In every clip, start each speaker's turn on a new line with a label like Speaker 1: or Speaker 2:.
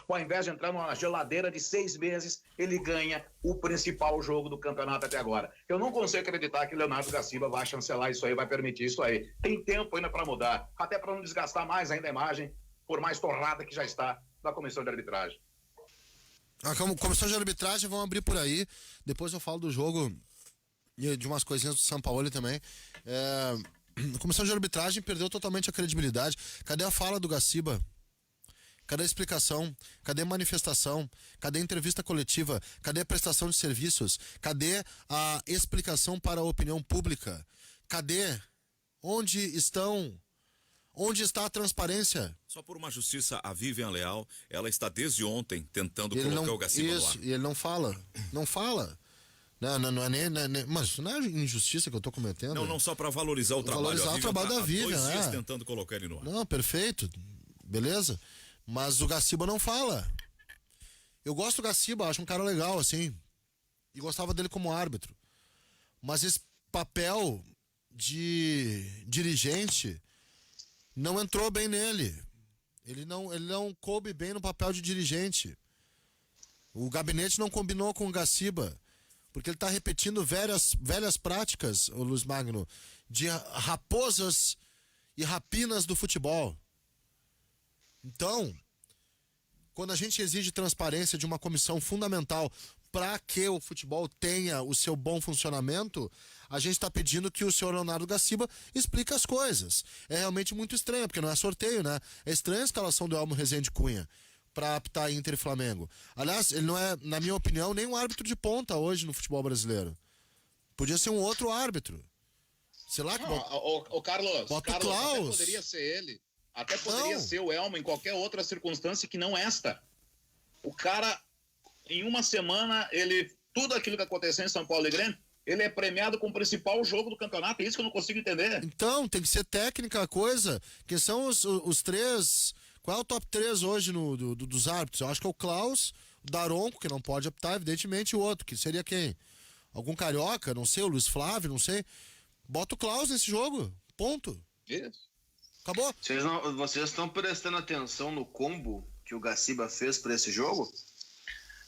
Speaker 1: Ao invés de entrar numa geladeira de 6 meses, ele ganha o principal jogo do campeonato até agora. Eu não consigo acreditar que Leonardo Gaciba vai chancelar isso aí, vai permitir isso aí. Tem tempo ainda para mudar, até para não desgastar mais ainda a imagem, por mais torrada que já está da comissão de arbitragem.
Speaker 2: A comissão de arbitragem, vão abrir por aí. Depois eu falo do jogo e de umas coisinhas do São Paulo também. A comissão de arbitragem perdeu totalmente a credibilidade. Cadê a fala do Gaciba? Cadê a explicação? Cadê a manifestação? Cadê a entrevista coletiva? Cadê a prestação de serviços? Cadê a explicação para a opinião pública? Cadê? Onde está a transparência?
Speaker 3: Só por uma justiça, a Vivian Leal, ela está desde ontem tentando colocar o Gaciba no ar.
Speaker 2: E ele não fala. Não fala. Não é nem, mas isso não é injustiça que eu estou cometendo.
Speaker 3: Não só para valorizar o trabalho.
Speaker 2: Valorizar o trabalho da Vivian,
Speaker 3: 2 dias tentando colocar ele no ar.
Speaker 2: Não, perfeito. Beleza. Mas o Gaciba não fala. Eu gosto do Gaciba, acho um cara legal, assim. E gostava dele como árbitro. Mas esse papel de dirigente não entrou bem nele. Ele não coube bem no papel de dirigente. O gabinete não combinou com o Gaciba. Porque ele está repetindo velhas práticas, o Luiz Magno, de raposas e rapinas do futebol. Então, quando a gente exige transparência de uma comissão fundamental para que o futebol tenha o seu bom funcionamento, a gente está pedindo que o senhor Leonardo Gaciba explique as coisas. É realmente muito estranho, porque não é sorteio, né? É estranha a escalação do Elmo Rezende Cunha para apitar Inter e Flamengo. Aliás, ele não é, na minha opinião, nem um árbitro de ponta hoje no futebol brasileiro. Podia ser um outro árbitro. Sei lá que...
Speaker 1: Carlos,
Speaker 2: bota o
Speaker 1: até
Speaker 2: Klaus.
Speaker 1: poderia ser ele. Até poderia ser o Elmo em qualquer outra circunstância que não esta. O cara, em uma semana, tudo aquilo que aconteceu em São Paulo e Grêmio, ele é premiado com o principal jogo do campeonato. É isso que eu não consigo entender.
Speaker 2: Então, tem que ser técnica a coisa. Quem são os três... Qual é o top 3 hoje dos árbitros? Eu acho que é o Klaus, o Daronco, que não pode apitar, evidentemente, e o outro, que seria quem? Algum carioca, não sei, o Luiz Flávio, não sei. Bota o Klaus nesse jogo. Ponto.
Speaker 1: Isso.
Speaker 2: Acabou.
Speaker 4: Vocês estão prestando atenção no combo que o Gaciba fez para esse jogo?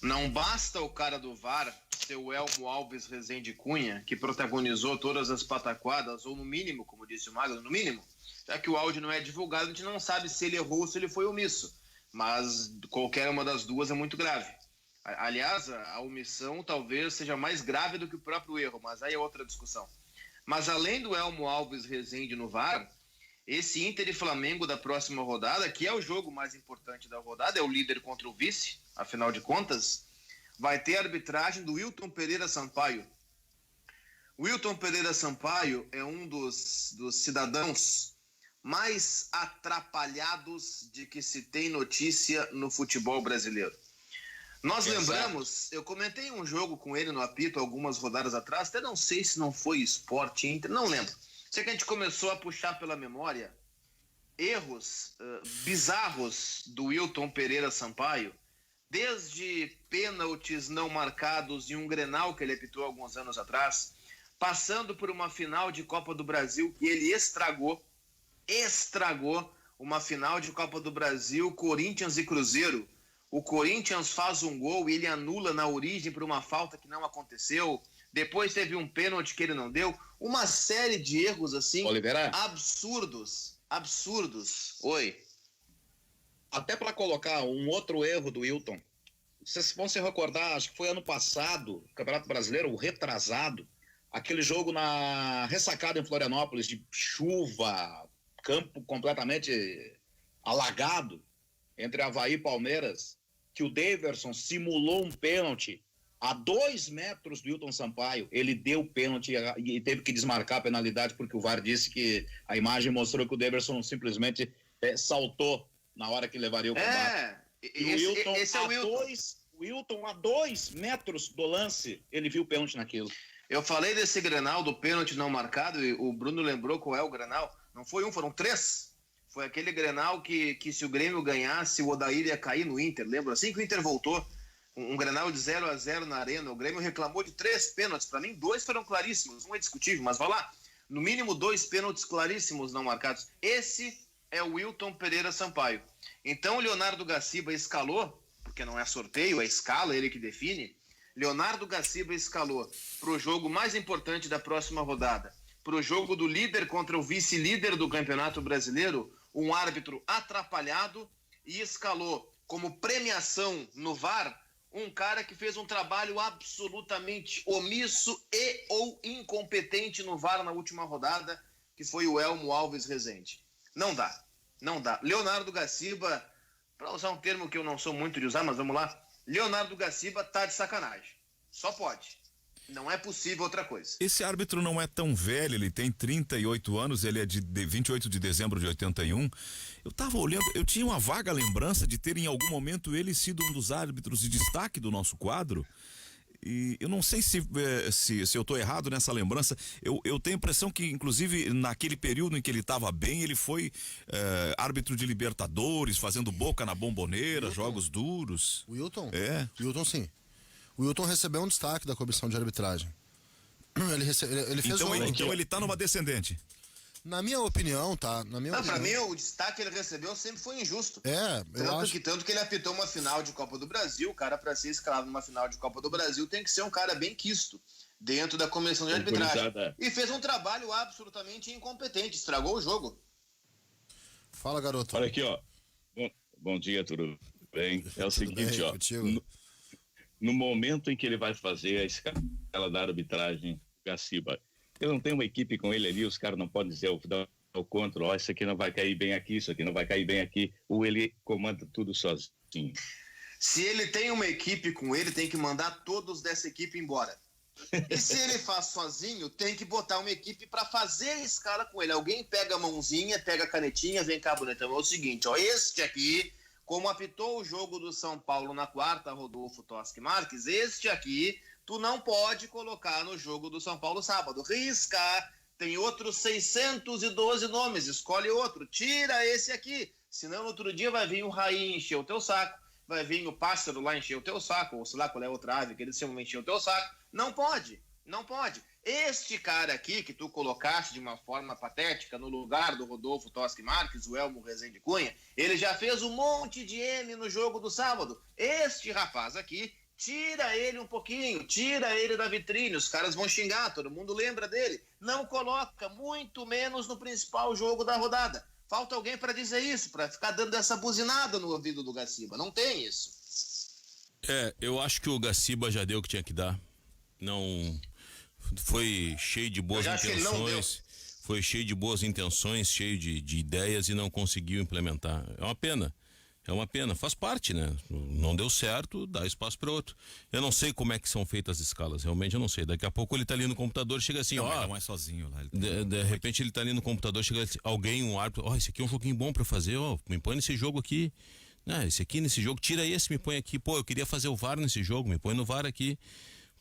Speaker 4: Não basta o cara do VAR ser o Elmo Alves Rezende Cunha, que protagonizou todas as pataquadas, ou no mínimo, como disse o Magno, no mínimo. Já que o áudio não é divulgado, a gente não sabe se ele errou ou se ele foi omisso. Mas qualquer uma das duas é muito grave. Aliás, a omissão talvez seja mais grave do que o próprio erro, mas aí é outra discussão. Mas além do Elmo Alves Rezende no VAR, esse Inter e Flamengo da próxima rodada, que é o jogo mais importante da rodada, é o líder contra o vice, afinal de contas, vai ter a arbitragem do Wilton Pereira Sampaio. O Wilton Pereira Sampaio é um dos cidadãos mais atrapalhados de que se tem notícia no futebol brasileiro. Nós lembramos, eu comentei um jogo com ele no apito algumas rodadas atrás, até não sei se não foi Sport Inter, não lembro. Sei que a gente começou a puxar pela memória erros bizarros do Wilton Pereira Sampaio, desde pênaltis não marcados em um Grenal que ele apitou alguns anos atrás, passando por uma final de Copa do Brasil que ele estragou uma final de Copa do Brasil, Corinthians e Cruzeiro. O Corinthians faz um gol e ele anula na origem por uma falta que não aconteceu. Depois teve um pênalti que ele não deu. Uma série de erros assim,
Speaker 1: Oliveira,
Speaker 4: absurdos. Oi.
Speaker 1: Até para colocar um outro erro do Wilton, vocês vão se recordar, acho que foi ano passado, Campeonato Brasileiro, o retrasado, aquele jogo na ressacada em Florianópolis, de chuva, campo completamente alagado, entre Avaí e Palmeiras, que o Daverson simulou um pênalti a 2 metros do Wilton Sampaio. Ele deu pênalti e teve que desmarcar a penalidade porque o VAR disse que a imagem mostrou que o Daverson simplesmente saltou na hora que levaria o combate.
Speaker 4: Esse é o Wilton.
Speaker 1: O Wilton, a 2 metros do lance, ele viu o pênalti naquilo.
Speaker 4: Eu falei desse Grenal, do pênalti não marcado, e o Bruno lembrou qual é o Grenal. Não foi um, foram 3. Foi aquele Grenal que se o Grêmio ganhasse, o Odair ia cair no Inter. Lembra? Assim que o Inter voltou, um Grenal de 0-0 na Arena, o Grêmio reclamou de 3 pênaltis. Para mim, 2 foram claríssimos, um é discutível, mas vai lá. No mínimo 2 pênaltis claríssimos não marcados. Esse é o Wilton Pereira Sampaio. Então o Leonardo Gaciba escalou porque não é sorteio, é escala, ele que define. Leonardo Gaciba escalou para o jogo mais importante da próxima rodada, para o jogo do líder contra o vice-líder do Campeonato Brasileiro, um árbitro atrapalhado, e escalou como premiação no VAR um cara que fez um trabalho absolutamente omisso e ou incompetente no VAR na última rodada, que foi o Elmo Alves Rezende. Não dá. Leonardo Gaciba, para usar um termo que eu não sou muito de usar, mas vamos lá, Leonardo Gaciba tá de sacanagem. Só pode. Não é possível outra coisa.
Speaker 3: Esse árbitro não é tão velho, ele tem 38 anos, ele é de 28 de dezembro de 81. Eu tava olhando, eu tinha uma vaga lembrança de ter em algum momento ele sido um dos árbitros de destaque do nosso quadro. E eu não sei se eu tô errado nessa lembrança. Eu tenho a impressão que, inclusive, naquele período em que ele estava bem, ele foi árbitro de Libertadores, fazendo boca na Bomboneira,
Speaker 2: Wilton.
Speaker 3: Jogos duros.
Speaker 2: O Wilton?
Speaker 3: É.
Speaker 2: O Wilton, sim. O Wilton recebeu um destaque da comissão de arbitragem. Ele fez
Speaker 3: Então ele tá numa descendente.
Speaker 2: Na minha opinião, tá?
Speaker 4: Pra mim, o destaque que ele recebeu sempre foi injusto.
Speaker 2: Tanto
Speaker 4: que ele apitou uma final de Copa do Brasil. O cara, para ser escalado numa final de Copa do Brasil, tem que ser um cara bem quisto dentro da comissão de arbitragem. E fez um trabalho absolutamente incompetente, estragou o jogo.
Speaker 2: Fala, garoto.
Speaker 5: Olha aqui, ó. Bom dia, tudo bem? É o seguinte, ó. No momento em que ele vai fazer a escala da arbitragem, Gaciba, ele não tem uma equipe com ele ali, os caras não podem dizer o contra, ó, isso aqui não vai cair bem aqui, isso aqui não vai cair bem aqui, ou ele comanda tudo sozinho.
Speaker 4: Se ele tem uma equipe com ele, tem que mandar todos dessa equipe embora. E se ele faz sozinho, tem que botar uma equipe para fazer a escala com ele. Alguém pega a mãozinha, pega a canetinha, vem cá, bonitão. É o seguinte, ó, este aqui, como apitou o jogo do São Paulo na quarta, Rodolfo Toschi Marques, este aqui tu não pode colocar no jogo do São Paulo sábado. Risca, tem outros 612 nomes, escolhe outro, tira esse aqui, senão no outro dia vai vir o Raí encher o teu saco, vai vir o pássaro lá encher o teu saco, ou sei lá qual é outra ave que eles chamam encher o teu saco. Não pode. Este cara aqui que tu colocaste de uma forma patética no lugar do Rodolfo Toschi Marques, o Elmo Rezende Cunha, ele já fez um monte de M no jogo do sábado. Este rapaz aqui, tira ele um pouquinho, tira ele da vitrine, os caras vão xingar, todo mundo lembra dele. Não coloca, muito menos no principal jogo da rodada. Falta alguém para dizer isso, para ficar dando essa buzinada no ouvido do Gaciba. Não tem isso.
Speaker 6: Eu acho que o Gaciba já deu o que tinha que dar. Não... Foi cheio de boas intenções, cheio de ideias e não conseguiu implementar. É uma pena, faz parte, né? Não deu certo, dá espaço para outro. Eu não sei como é que são feitas as escalas, realmente eu não sei. Daqui a pouco ele tá ali no computador, chega assim,
Speaker 3: Não é sozinho lá.
Speaker 6: De repente ele tá ali no computador, chega alguém, um árbitro, esse aqui é um joguinho bom para fazer, me põe nesse jogo aqui. Esse aqui nesse jogo, tira esse, me põe aqui. Eu queria fazer o VAR nesse jogo, me põe no VAR aqui.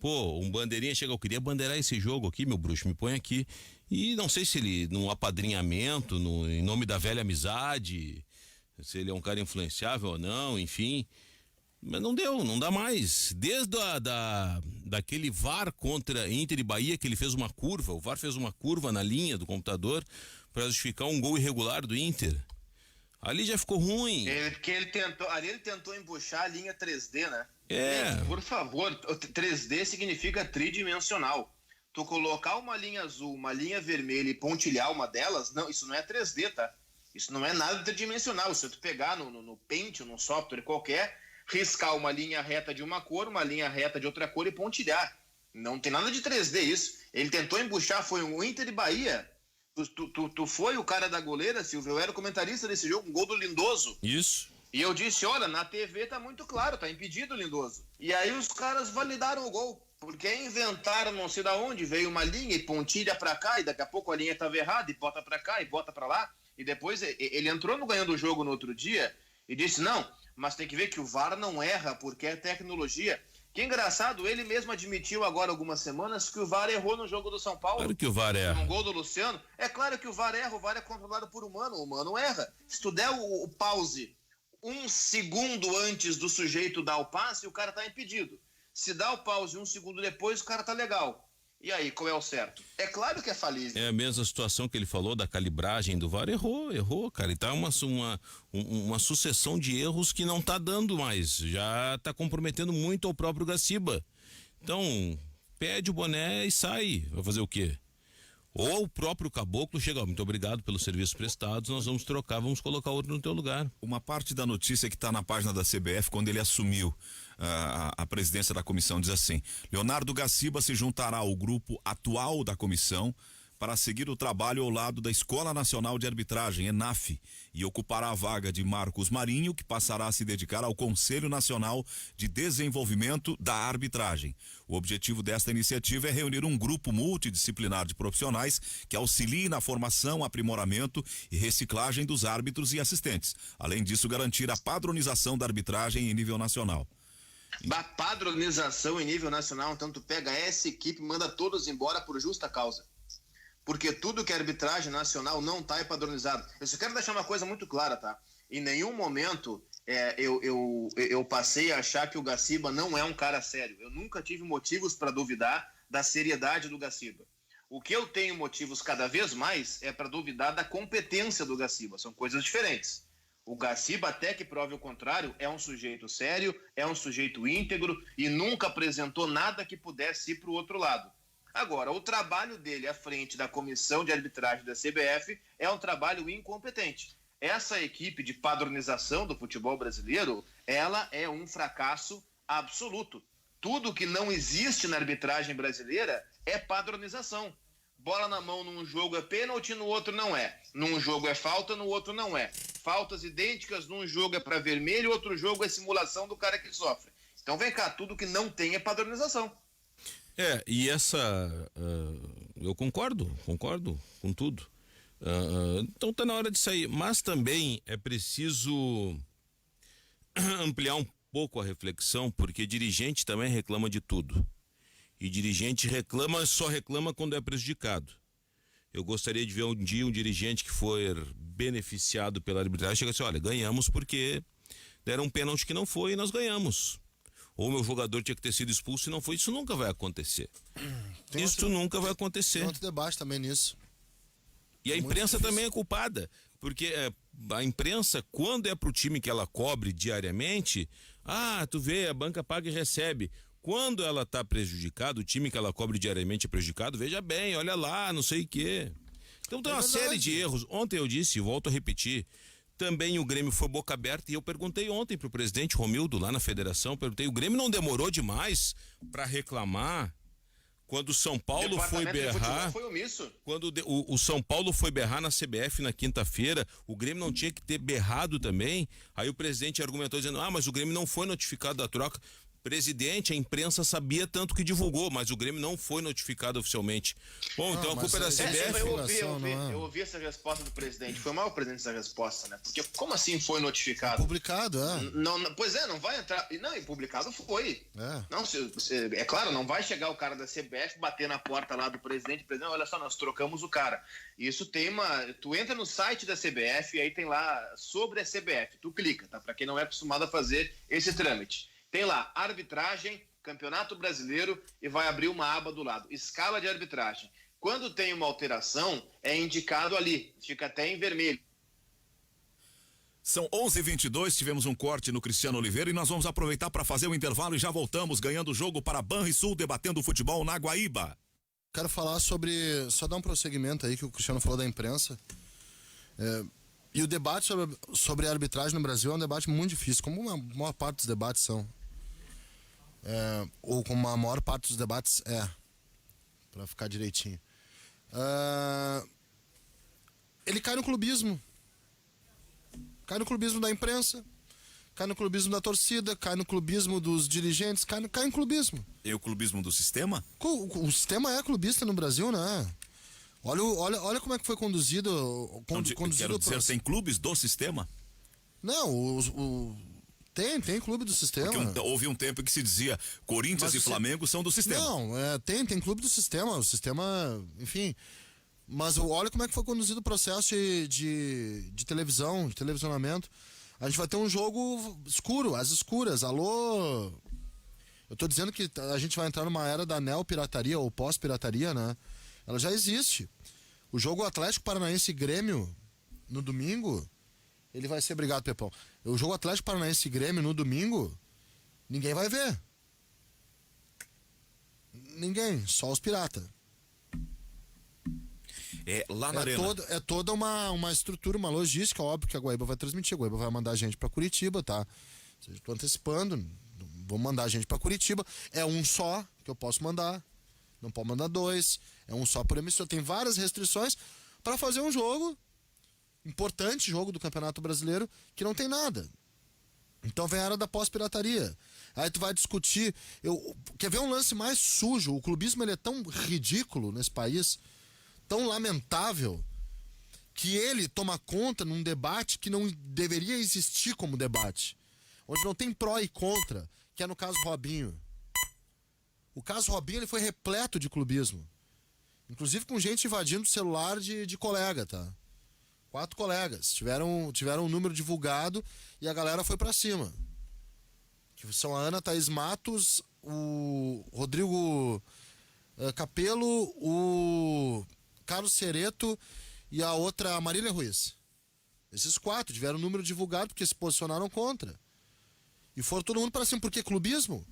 Speaker 6: Um bandeirinha chega, eu queria bandeirar esse jogo aqui, meu bruxo, me põe aqui. E não sei se ele, num apadrinhamento, em nome da velha amizade, se ele é um cara influenciável ou não, enfim. Mas não dá mais. Desde daquele VAR contra Inter e Bahia, que ele fez uma curva, o VAR fez uma curva na linha do computador para justificar um gol irregular do Inter. Ali já ficou ruim.
Speaker 4: Ele tentou embuchar a linha 3D, né? Por favor, 3D significa tridimensional. Tu colocar uma linha azul, uma linha vermelha e pontilhar uma delas, não, isso não é 3D, tá? Isso não é nada tridimensional. Se tu pegar no Paint, num software qualquer, riscar uma linha reta de uma cor, uma linha reta de outra cor e pontilhar. Não tem nada de 3D isso. Ele tentou embuchar, foi um Inter e Bahia. Tu foi o cara da goleira, Silvio, eu era o comentarista desse jogo, um gol do Lindoso.
Speaker 6: Isso.
Speaker 4: E eu disse, olha, na TV tá muito claro, tá impedido o Lindoso. E aí os caras validaram o gol, porque inventaram não sei da onde, veio uma linha e pontilha pra cá, e daqui a pouco a linha tava errada, e bota pra cá, e bota pra lá. E depois ele entrou no ganhando o jogo no outro dia e disse, não, mas tem que ver que o VAR não erra, porque é tecnologia. Que engraçado, ele mesmo admitiu agora algumas semanas que o VAR errou no jogo do São Paulo.
Speaker 6: Claro que o VAR erra.
Speaker 4: Um gol do Luciano. É claro que o VAR erra, o VAR é controlado por humano, o humano erra. Se tu der o pause 1 segundo antes do sujeito dar o passe, o cara tá impedido. Se dá o pause 1 segundo depois, o cara tá legal. E aí, qual é o certo? É claro que é falível.
Speaker 6: É a mesma situação que ele falou da calibragem do VAR. Errou, cara. E tá uma sucessão de erros que não tá dando mais. Já tá comprometendo muito ao próprio Gaciba. Então, pede o boné e sai. Vai fazer o quê? Ou o próprio Caboclo chega, muito obrigado pelos serviços prestados, nós vamos trocar, vamos colocar outro no teu lugar.
Speaker 3: Uma parte da notícia que está na página da CBF, quando ele assumiu a presidência da comissão, diz assim: Leonardo Gaciba se juntará ao grupo atual da comissão para seguir o trabalho ao lado da Escola Nacional de Arbitragem, ENAF, e ocupará a vaga de Marcos Marinho, que passará a se dedicar ao Conselho Nacional de Desenvolvimento da Arbitragem. O objetivo desta iniciativa é reunir um grupo multidisciplinar de profissionais que auxilie na formação, aprimoramento e reciclagem dos árbitros e assistentes. Além disso, garantir a padronização da arbitragem em nível nacional.
Speaker 4: Da padronização em nível nacional, então tu pega essa equipe e manda todos embora por justa causa. Porque tudo que é arbitragem nacional não está padronizado. Eu só quero deixar uma coisa muito clara, tá? Em nenhum momento eu passei a achar que o Gaciba não é um cara sério. Eu nunca tive motivos para duvidar da seriedade do Gaciba. O que eu tenho motivos cada vez mais é para duvidar da competência do Gaciba. São coisas diferentes. O Gaciba, até que prove o contrário, é um sujeito sério, é um sujeito íntegro e nunca apresentou nada que pudesse ir para o outro lado. Agora, o trabalho dele à frente da comissão de arbitragem da CBF é um trabalho incompetente. Essa equipe de padronização do futebol brasileiro, ela é um fracasso absoluto. Tudo que não existe na arbitragem brasileira é padronização. Bola na mão num jogo é pênalti, no outro não é. Num jogo é falta, no outro não é. Faltas idênticas, num jogo é para vermelho, outro jogo é simulação do cara que sofre. Então vem cá, tudo que não tem é padronização.
Speaker 6: E eu concordo com tudo. Então tá na hora de sair, mas também é preciso ampliar um pouco a reflexão, porque dirigente também reclama de tudo. E dirigente só reclama quando é prejudicado. Eu gostaria de ver um dia um dirigente que for beneficiado pela arbitragem chega assim: olha, ganhamos porque deram um pênalti que não foi e nós ganhamos. Ou meu jogador tinha que ter sido expulso e não foi. Isso nunca vai acontecer. Nunca vai acontecer.
Speaker 2: Tem outro debate também nisso.
Speaker 6: E a imprensa também é culpada. Porque a imprensa, quando é pro time que ela cobre diariamente, tu vê, a banca paga e recebe. Quando ela tá prejudicada, o time que ela cobre diariamente é prejudicado, veja bem, olha lá, não sei o quê. Então tem uma série de erros. Ontem eu disse, volto a repetir, também o Grêmio foi boca aberta e eu perguntei ontem pro presidente Romildo lá na federação, o Grêmio não demorou demais para reclamar quando o São Paulo foi berrar, quando o São Paulo foi berrar na CBF na quinta-feira, o Grêmio não tinha que ter berrado também? Aí o presidente argumentou dizendo, mas o Grêmio não foi notificado da troca. Presidente, a imprensa sabia tanto que divulgou, mas o Grêmio não foi notificado oficialmente. Bom, então a culpa é da CBF.
Speaker 4: Eu ouvi essa resposta do presidente. Foi mal o presidente essa resposta, né? Porque como assim foi notificado?
Speaker 2: Publicado,
Speaker 4: Pois é, não vai entrar. Não, e publicado foi. Não, é claro, não vai chegar o cara da CBF bater na porta lá do presidente, olha só, nós trocamos o cara. Isso tem tu entra no site da CBF e aí tem lá sobre a CBF. Tu clica, tá? Pra quem não é acostumado a fazer esse trâmite. Tem lá, arbitragem, Campeonato Brasileiro e vai abrir uma aba do lado, escala de arbitragem. Quando tem uma alteração, é indicado ali, fica até em vermelho.
Speaker 3: São 11h22, tivemos um corte no Cristiano Oliveira e nós vamos aproveitar para fazer o intervalo e já voltamos ganhando o jogo para Banrisul, debatendo futebol na Guaíba.
Speaker 2: Quero falar só dar um prosseguimento aí que o Cristiano falou da imprensa. E o debate sobre a arbitragem no Brasil é um debate muito difícil, como a maior parte dos debates são. Ou como a maior parte dos debates para ficar direitinho. Ele cai no clubismo. Cai no clubismo da imprensa, cai no clubismo da torcida, cai no clubismo dos dirigentes, cai no clubismo.
Speaker 3: E o clubismo do sistema?
Speaker 2: O sistema é clubista no Brasil, né? Olha como é que foi conduzido.
Speaker 3: Quero dizer, tem clubes do sistema?
Speaker 2: Não, tem clube do sistema.
Speaker 3: Porque houve um tempo que se dizia Corinthians e Flamengo são do sistema.
Speaker 2: Não, tem clube do sistema. O sistema, enfim. Mas olha como é que foi conduzido o processo de televisão, de televisionamento. A gente vai ter um jogo escuro, às escuras. Alô, Eu tô dizendo que a gente vai entrar numa era da neopirataria ou pós-pirataria, né? Ela já existe. O jogo Atlético Paranaense e Grêmio no domingo, ele vai ser, obrigado, Pepão. O jogo Atlético Paranaense e Grêmio no domingo, ninguém vai ver. Ninguém, só os piratas.
Speaker 3: Lá na Arena.
Speaker 2: É toda uma estrutura, uma logística, óbvio que a Guaíba vai transmitir. A Guaíba vai mandar gente pra Curitiba, tá? Estou antecipando, vou mandar gente pra Curitiba. É um só que eu posso mandar, não pode mandar 2. É um só por emissora. Tem várias restrições para fazer um jogo importante, jogo do Campeonato Brasileiro, que não tem nada. Então vem a era da pós-pirataria. Aí tu vai discutir. Quer ver um lance mais sujo? O clubismo ele é tão ridículo nesse país, tão lamentável, que ele toma conta num debate que não deveria existir como debate, onde não tem pró e contra, que é no caso Robinho. O caso Robinho ele foi repleto de clubismo, inclusive com gente invadindo o celular de colega, tá? 4 colegas tiveram um número divulgado e a galera foi pra cima, que são a Ana Thaís Matos, o Rodrigo Capello, o Carlos Cereto e a outra, a Marília Ruiz. Esses 4 tiveram um número divulgado porque se posicionaram contra. E foram todo mundo para cima. Porque clubismo?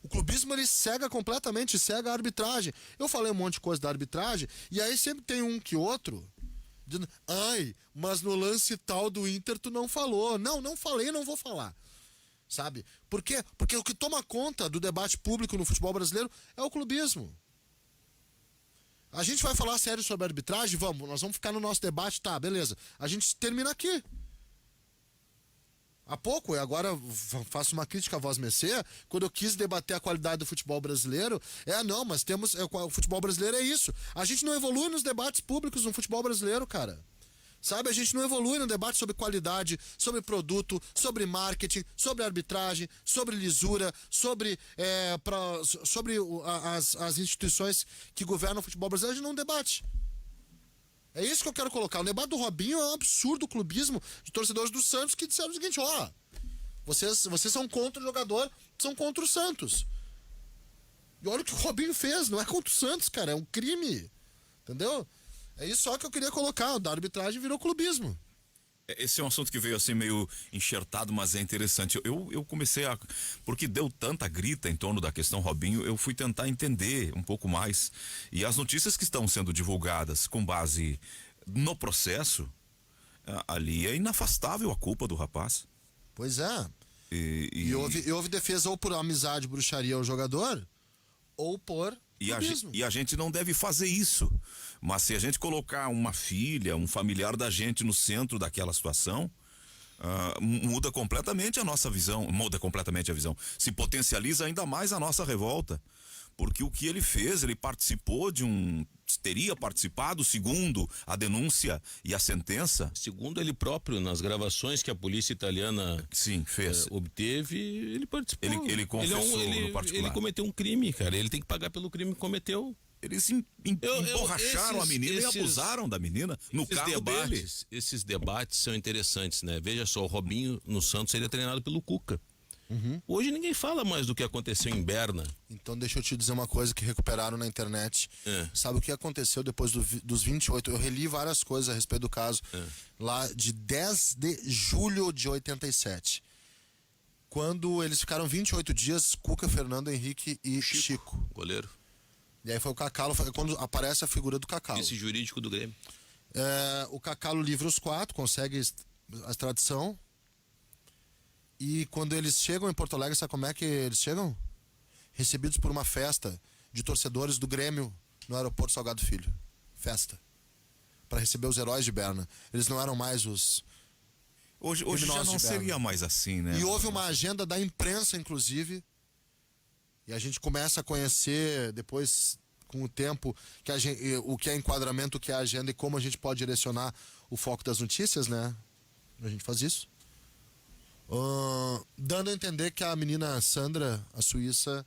Speaker 2: O clubismo ele cega completamente, cega a arbitragem. Eu falei um monte de coisa da arbitragem e aí sempre tem um que outro dizendo, ai, mas no lance tal do Inter tu não falou. Não falei, não vou falar. Sabe? Por quê? Porque o que toma conta do debate público no futebol brasileiro é o clubismo. A gente vai falar sério sobre a arbitragem? Nós vamos ficar no nosso debate, tá, beleza. A gente termina aqui. Há pouco, e agora faço uma crítica à voz mercê, quando eu quis debater a qualidade do futebol brasileiro, mas o futebol brasileiro é isso. A gente não evolui nos debates públicos no futebol brasileiro, cara. Sabe, a gente não evolui no debate sobre qualidade, sobre produto, sobre marketing, sobre arbitragem, sobre lisura, sobre as instituições que governam o futebol brasileiro. A gente não debate. É isso que eu quero colocar. O debate do Robinho é um absurdo clubismo de torcedores do Santos que disseram o seguinte, vocês são contra o jogador, são contra o Santos. E olha o que o Robinho fez, não é contra o Santos, cara, é um crime. Entendeu? É isso só que eu queria colocar, o da arbitragem virou clubismo.
Speaker 3: Esse é um assunto que veio assim meio enxertado, mas é interessante. Eu comecei porque deu tanta grita em torno da questão Robinho, eu fui tentar entender um pouco mais. E as notícias que estão sendo divulgadas com base no processo, ali é inafastável a culpa do rapaz.
Speaker 2: Pois é. E houve defesa ou por amizade, bruxaria ao jogador, ou por...
Speaker 3: E a gente não deve fazer isso. Mas se a gente colocar uma filha, um familiar da gente no centro daquela situação, muda completamente a nossa visão, muda completamente a visão. Se potencializa ainda mais a nossa revolta. Porque o que ele fez, ele participou teria participado, segundo a denúncia e a sentença.
Speaker 6: Segundo ele próprio, nas gravações que a polícia italiana
Speaker 3: fez.
Speaker 6: Obteve, ele participou.
Speaker 3: Ele confessou no particular.
Speaker 6: Ele cometeu um crime, cara. Ele tem que pagar pelo crime que cometeu.
Speaker 3: Eles emborracharam a menina e abusaram da menina no carro dele.
Speaker 6: Esses debates são interessantes, né? Veja só, o Robinho no Santos seria treinado pelo Cuca.
Speaker 2: Uhum.
Speaker 6: Hoje ninguém fala mais do que aconteceu em Berna.
Speaker 2: Então deixa eu te dizer uma coisa que recuperaram na internet. Sabe o que aconteceu depois dos 28? Eu reli várias coisas a respeito do caso. Lá de 10 de julho de 87. Quando eles ficaram 28 dias, Cuca, Fernando Henrique e Chico.
Speaker 6: Goleiro.
Speaker 2: E aí foi o Cacalo, quando aparece a figura do Cacalo.
Speaker 6: Esse jurídico do Grêmio.
Speaker 2: O Cacalo livra os 4, consegue a extradição. E quando eles chegam em Porto Alegre, sabe como é que eles chegam? Recebidos por uma festa de torcedores do Grêmio no aeroporto Salgado Filho. Festa. Para receber os heróis de Berna. Eles não eram mais os...
Speaker 3: Hoje já não seria mais assim, né?
Speaker 2: E houve uma agenda da imprensa, inclusive. E a gente começa a conhecer depois, com o tempo, o que é enquadramento, o que é agenda e como a gente pode direcionar o foco das notícias, né? A gente faz isso. Dando a entender que a menina Sandra, a suíça,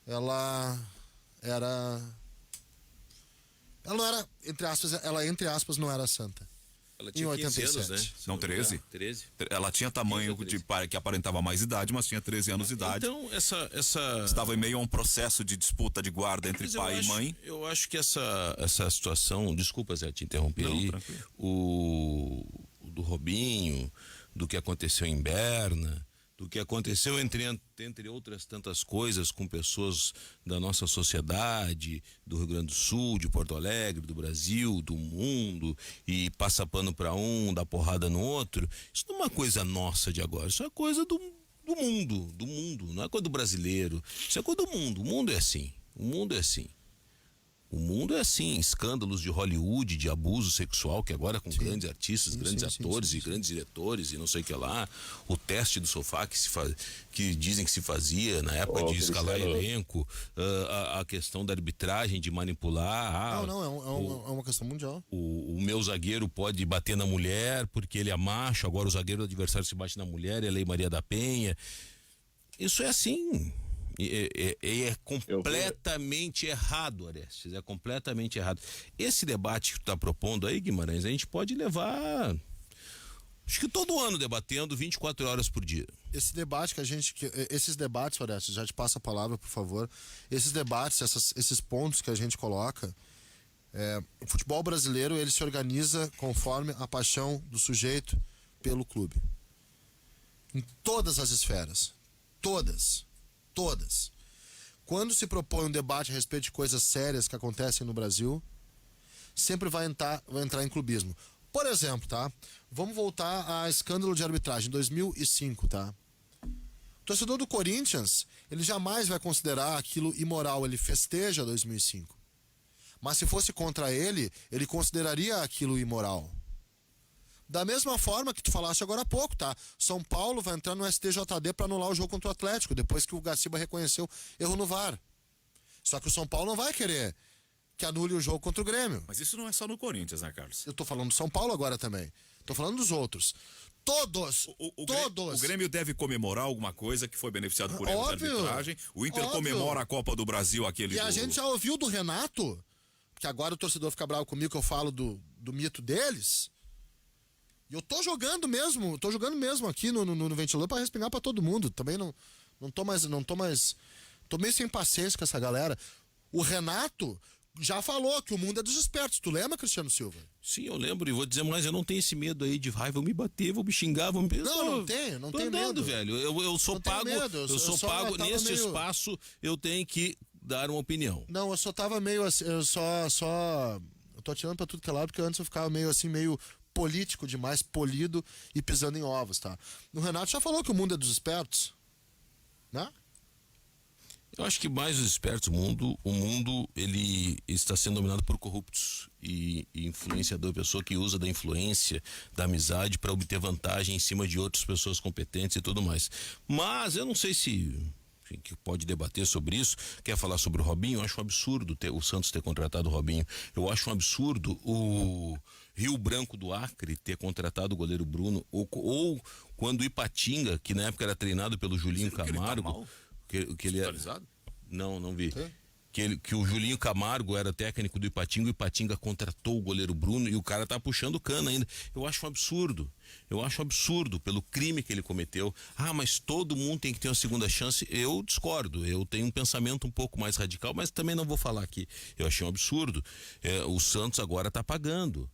Speaker 2: ela não era, entre aspas, não era santa.
Speaker 6: Ela tinha
Speaker 2: em
Speaker 6: 15 anos,
Speaker 2: 87.
Speaker 6: né?
Speaker 3: Não, 13.
Speaker 6: 13.
Speaker 3: Ela tinha tamanho
Speaker 6: 15 ou 13.
Speaker 3: que aparentava mais idade, mas tinha 13 anos de idade.
Speaker 6: Então, essa...
Speaker 3: Estava em meio a um processo de disputa de guarda entre
Speaker 6: Mas
Speaker 3: pai e mãe.
Speaker 6: Eu acho que essa situação, desculpa, Zé, te interromper
Speaker 3: Não,
Speaker 6: aí,
Speaker 3: tranquilo.
Speaker 6: o do Robinho, do que aconteceu em Berna, do que aconteceu entre outras tantas coisas com pessoas da nossa sociedade, do Rio Grande do Sul, de Porto Alegre, do Brasil, do mundo, e passa pano para um, dá porrada no outro, isso não é uma coisa nossa de agora, isso é coisa do mundo, não é coisa do brasileiro, isso é coisa do mundo, o mundo é assim, o mundo é assim. O mundo é assim, escândalos de Hollywood, de abuso sexual, que agora com grandes artistas, grandes atores e grandes diretores e não sei o que lá. O teste do sofá que dizem que se fazia na época de escalar elenco. A questão da arbitragem, de manipular.
Speaker 2: Não, é uma questão mundial.
Speaker 6: O meu zagueiro pode bater na mulher porque ele é macho, agora o zagueiro do adversário se bate na mulher, é a Lei Maria da Penha. Isso é assim. É completamente errado, Orestes, é completamente errado. Esse debate que tu está propondo aí, Guimarães, a gente pode levar, acho que todo ano debatendo 24 horas por dia.
Speaker 2: Esse debate esses debates, Orestes, já te passo a palavra, por favor. Esses debates, esses pontos que a gente coloca, o futebol brasileiro, ele se organiza conforme a paixão do sujeito pelo clube. Em todas as esferas. Todas. Quando se propõe um debate a respeito de coisas sérias que acontecem no Brasil, sempre vai entrar em clubismo. Por exemplo, tá? Vamos voltar a escândalo de arbitragem, 2005, tá? O torcedor do Corinthians, ele jamais vai considerar aquilo imoral, ele festeja 2005. Mas se fosse contra ele, ele consideraria aquilo imoral. Da mesma forma que tu falaste agora há pouco, tá? São Paulo vai entrar no STJD para anular o jogo contra o Atlético, depois que o Gaciba reconheceu erro no VAR. Só que o São Paulo não vai querer que anule o jogo contra o Grêmio.
Speaker 3: Mas isso não é só no Corinthians, né, Carlos?
Speaker 2: Eu tô falando do São Paulo agora também. Tô falando dos outros. Todos!
Speaker 3: O Grêmio deve comemorar alguma coisa que foi beneficiado por erro de arbitragem. O Inter comemora a Copa do Brasil, aquele
Speaker 2: a gente já ouviu do Renato, que agora o torcedor fica bravo comigo que eu falo do mito deles. E eu tô jogando mesmo aqui no ventilador para respingar para todo mundo. Também não tô mais. Tô meio sem paciência com essa galera. O Renato já falou que o mundo é dos espertos. Tu lembra, Cristiano Silva?
Speaker 6: Sim, eu lembro, e vou dizer mais, eu não tenho esse medo aí de vão me bater, vão me xingar, vão me...
Speaker 2: Não tenho medo,
Speaker 6: velho. Eu sou pago, eu sou pago nesse espaço, eu tenho que dar uma opinião.
Speaker 2: Não, eu só tava meio assim, eu tô atirando pra tudo que é lado, porque antes eu ficava meio assim, meio político demais, polido e pisando em ovos, tá? O Renato já falou que o mundo é dos espertos, né?
Speaker 6: Eu acho que mais os espertos, o mundo ele está sendo dominado por corruptos e influenciador, pessoa que usa da influência, da amizade para obter vantagem em cima de outras pessoas competentes e tudo mais. Mas eu não sei se que pode debater sobre isso, quer falar sobre o Robinho. Eu acho um absurdo o Santos ter contratado o Robinho. Eu acho um absurdo o Rio Branco do Acre ter contratado o goleiro Bruno, ou quando o Ipatinga, que na época era treinado pelo Julinho Camargo, que ele é... Não vi. Que o Julinho Camargo era técnico do Ipatinga, o Ipatinga contratou o goleiro Bruno e o cara tá puxando cana ainda. Eu acho um absurdo pelo crime que ele cometeu. Mas todo mundo tem que ter uma segunda chance. Eu discordo, eu tenho um pensamento um pouco mais radical, mas também não vou falar aqui. Eu achei um absurdo. O Santos agora tá pagando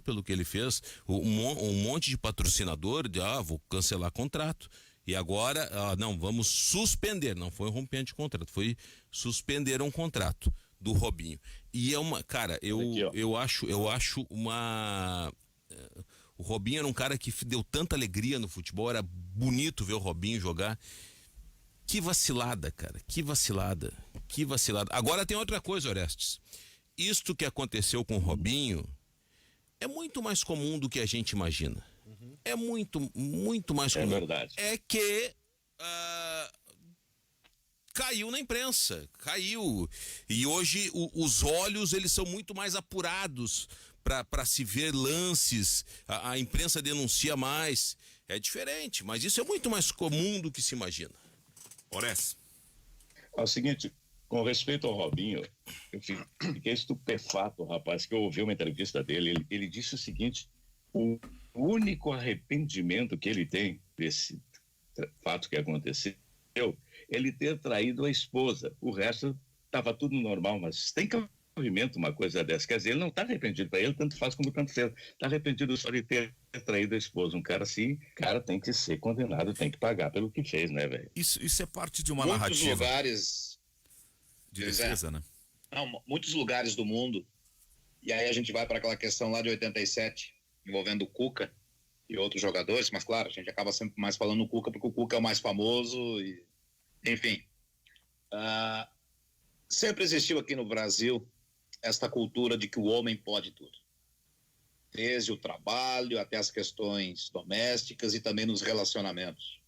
Speaker 6: pelo que ele fez. Um monte de patrocinador vou cancelar contrato. E agora, não, vamos suspender. Não foi um rompimento de contrato, foi suspender um contrato do Robinho. E é uma, cara, eu acho uma... O Robinho era um cara que deu tanta alegria no futebol, era bonito ver o Robinho jogar. Que vacilada, cara, que vacilada. Agora tem outra coisa, Orestes. Isto que aconteceu com o Robinho é muito mais comum do que a gente imagina. É muito, muito mais comum.
Speaker 5: É verdade.
Speaker 6: É que caiu na imprensa, caiu. E hoje os olhos, eles são muito mais apurados para se ver lances. A imprensa denuncia mais. É diferente, mas isso é muito mais comum do que se imagina.
Speaker 3: Orestes.
Speaker 5: É o seguinte, com respeito ao Robinho, eu fiquei estupefato, rapaz, que eu ouvi uma entrevista dele. Ele disse o seguinte, O único arrependimento que ele tem desse fato que aconteceu, ele ter traído a esposa. O resto estava tudo normal, mas tem cabimento uma coisa dessa. Quer dizer, ele não está arrependido, para ele tanto faz como tanto fez. Está arrependido só de ter traído a esposa. Um cara assim, cara tem que ser condenado, tem que pagar pelo que fez, né, velho?
Speaker 3: Isso é parte de uma
Speaker 1: Muitos
Speaker 3: narrativa
Speaker 1: lugares
Speaker 3: de defesa, né?
Speaker 1: Não, muitos lugares do mundo, e aí a gente vai para aquela questão lá de 87, envolvendo o Cuca e outros jogadores, mas claro, a gente acaba sempre mais falando no Cuca, porque o Cuca é o mais famoso, e enfim. Sempre existiu aqui no Brasil esta cultura de que o homem pode tudo. Desde o trabalho até as questões domésticas e também nos relacionamentos.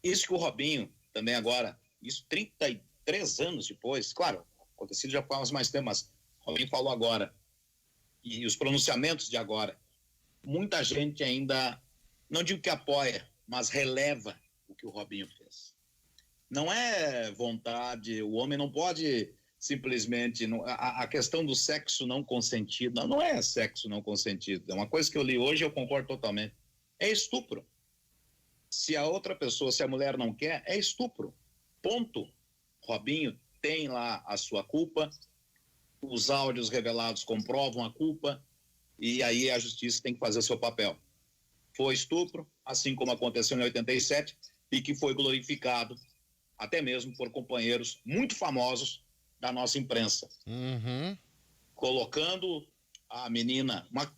Speaker 1: Isso que o Robinho também agora, isso 33 anos depois, claro, acontecido já faz mais tempo, mas o Robinho falou agora, e os pronunciamentos de agora, muita gente ainda, não digo que apoia, mas releva o que o Robinho fez. Não é vontade, o homem não pode simplesmente, a questão do sexo não consentido, não é sexo não consentido, é uma coisa que eu li hoje e eu concordo totalmente, é estupro. Se a outra pessoa, se a mulher não quer, é estupro, ponto. Robinho tem lá a sua culpa, os áudios revelados comprovam a culpa, e aí a justiça tem que fazer o seu papel. Foi estupro, assim como aconteceu em 87, e que foi glorificado até mesmo por companheiros muito famosos da nossa imprensa.
Speaker 2: Uhum.
Speaker 1: Colocando a menina, uma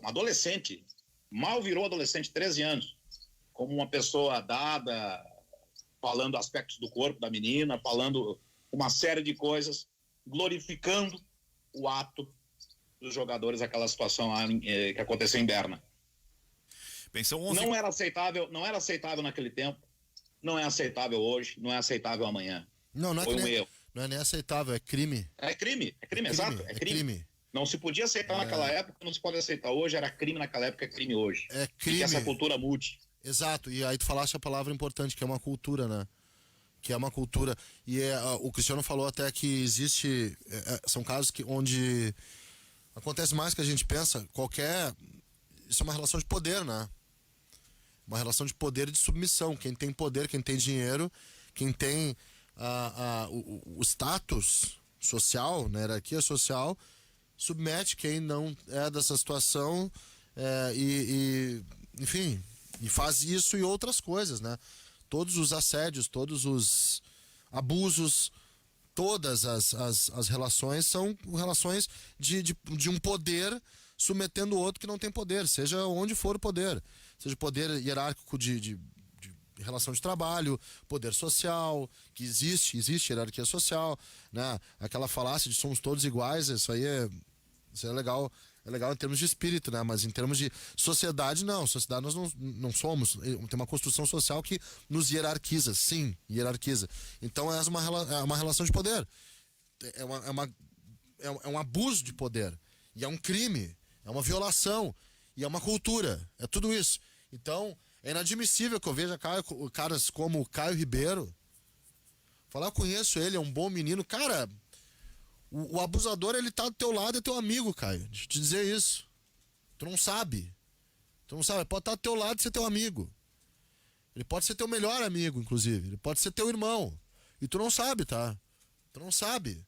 Speaker 1: adolescente, mal virou adolescente, 13 anos, como uma pessoa dada, falando aspectos do corpo da menina, falando uma série de coisas, glorificando o ato dos jogadores, aquela situação lá, que aconteceu em Berna.
Speaker 3: Bem, são 11...
Speaker 1: Não era aceitável naquele tempo, não é aceitável hoje, não é aceitável amanhã.
Speaker 2: Não é
Speaker 1: Foi um erro.
Speaker 2: Não é nem aceitável, é crime.
Speaker 1: É crime, exato, é crime. Não se podia aceitar naquela época, não se pode aceitar hoje, era crime naquela época, é crime hoje.
Speaker 2: É crime.
Speaker 1: E que essa cultura mude.
Speaker 2: Exato, e aí tu falaste a palavra importante, que é uma cultura, né? Que é uma cultura. E o Cristiano falou até que existe. São casos onde acontece mais que a gente pensa. Isso é uma relação de poder, né? Uma relação de poder e de submissão. Quem tem poder, quem tem dinheiro, quem tem o status social, né? Hierarquia social, submete quem não é dessa situação enfim, e faz isso e outras coisas, né? Todos os assédios, todos os abusos, todas as relações são relações de um poder submetendo o outro que não tem poder, seja onde for o poder. Seja poder hierárquico de relação de trabalho, poder social, que existe hierarquia social, né? Aquela falácia de somos todos iguais, isso é legal. É legal em termos de espírito, né? Mas em termos de sociedade, não. Sociedade nós não somos. Tem uma construção social que nos hierarquiza. Sim, hierarquiza. Então é uma relação de poder. É um abuso de poder. E é um crime. É uma violação. E é uma cultura. É tudo isso. Então, é inadmissível que eu veja caras como o Caio Ribeiro. Eu conheço ele, é um bom menino. Cara... O abusador, ele tá do teu lado, é teu amigo, Caio. Deixa eu te dizer isso. Tu não sabe. Ele pode estar do teu lado e ser teu amigo. Ele pode ser teu melhor amigo, inclusive. Ele pode ser teu irmão. E tu não sabe, tá? Tu não sabe.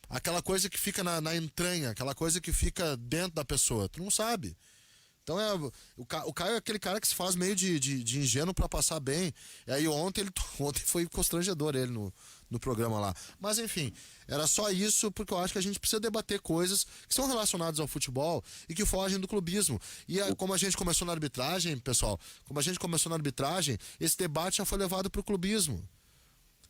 Speaker 2: Aquela coisa que fica na entranha, aquela coisa que fica dentro da pessoa. Tu não sabe. Então o Caio é aquele cara que se faz meio de ingênuo pra passar bem. E aí ontem foi constrangedor ele no programa lá. Mas enfim, era só isso, porque eu acho que a gente precisa debater coisas que são relacionadas ao futebol e que fogem do clubismo. E como a gente começou na arbitragem, pessoal, esse debate já foi levado pro clubismo.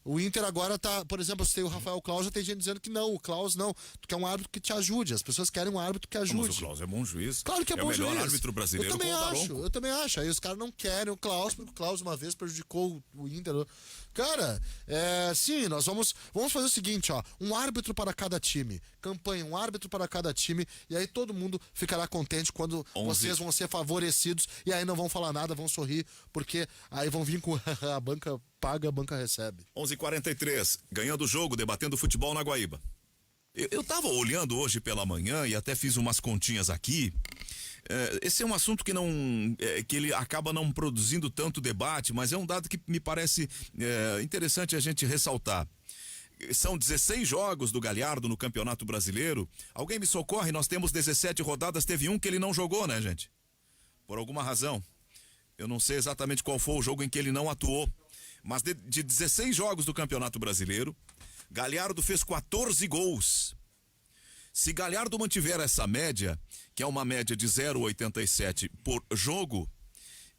Speaker 2: O Inter agora tá, por exemplo, se tem o Rafael Claus, já tem gente dizendo que não, o Claus não. Tu quer um árbitro que te ajude, as pessoas querem um árbitro que ajude.
Speaker 3: Mas o Claus é bom juiz.
Speaker 2: Claro que é bom juiz.
Speaker 3: É o melhor árbitro brasileiro.
Speaker 2: Eu também acho. Aí os caras não querem o Claus, porque o Claus uma vez prejudicou o Inter. Cara, sim, nós vamos fazer o seguinte, ó, um árbitro para cada time. Campanha, um árbitro para cada time, e aí todo mundo ficará contente quando vocês vão ser favorecidos, e aí não vão falar nada, vão sorrir, porque aí vão vir com a banca paga, a banca recebe.
Speaker 3: 11h43, ganhando o jogo, debatendo futebol na Guaíba. Eu tava olhando hoje pela manhã e até fiz umas continhas aqui. Esse é um assunto que que ele acaba não produzindo tanto debate, mas é um dado que me parece interessante a gente ressaltar. São 16 jogos do Galhardo no Campeonato Brasileiro. Alguém me socorre, nós temos 17 rodadas, teve um que ele não jogou, né, gente? Por alguma razão. Eu não sei exatamente qual foi o jogo em que ele não atuou. Mas de 16 jogos do Campeonato Brasileiro, Galhardo fez 14 gols. Se Galhardo mantiver essa média, que é uma média de 0,87 por jogo,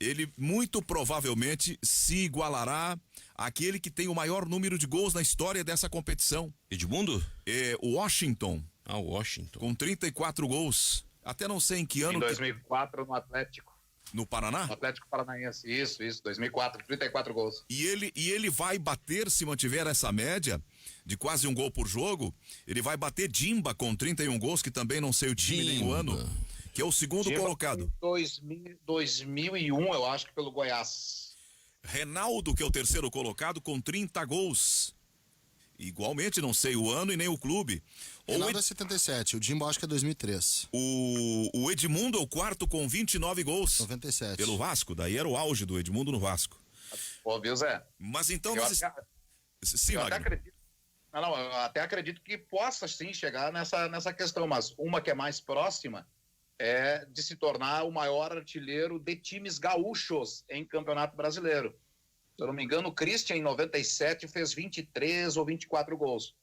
Speaker 3: ele muito provavelmente se igualará àquele que tem o maior número de gols na história dessa competição.
Speaker 6: Edmundo?
Speaker 3: O Washington.
Speaker 6: O Washington.
Speaker 3: Com 34 gols. Até não sei em que ano.
Speaker 1: Em 2004 no Atlético.
Speaker 3: No Paraná?
Speaker 1: No Atlético Paranaense, isso, 2004, 34 gols.
Speaker 3: E ele vai bater, se mantiver essa média de quase um gol por jogo, ele vai bater Dimba com 31 gols, que também não sei o time nem o ano, que é o segundo
Speaker 1: Dimba
Speaker 3: colocado.
Speaker 1: 2001, eu acho que pelo Goiás.
Speaker 3: Reinaldo, que é o terceiro colocado, com 30 gols. Igualmente, não sei o ano e nem o clube.
Speaker 2: Reinaldo é 77, o Dimba acho que é 2003.
Speaker 3: O Edmundo é o quarto com 29 gols.
Speaker 2: 97.
Speaker 3: Pelo Vasco, daí era o auge do Edmundo no Vasco.
Speaker 1: Pô, viu, Zé?
Speaker 3: Mas então...
Speaker 1: Sim, eu até acredito. Eu até acredito que possa sim chegar nessa questão, mas uma que é mais próxima é de se tornar o maior artilheiro de times gaúchos em Campeonato Brasileiro. Se eu não me engano, o Christian, em 97, fez 23 ou 24 gols.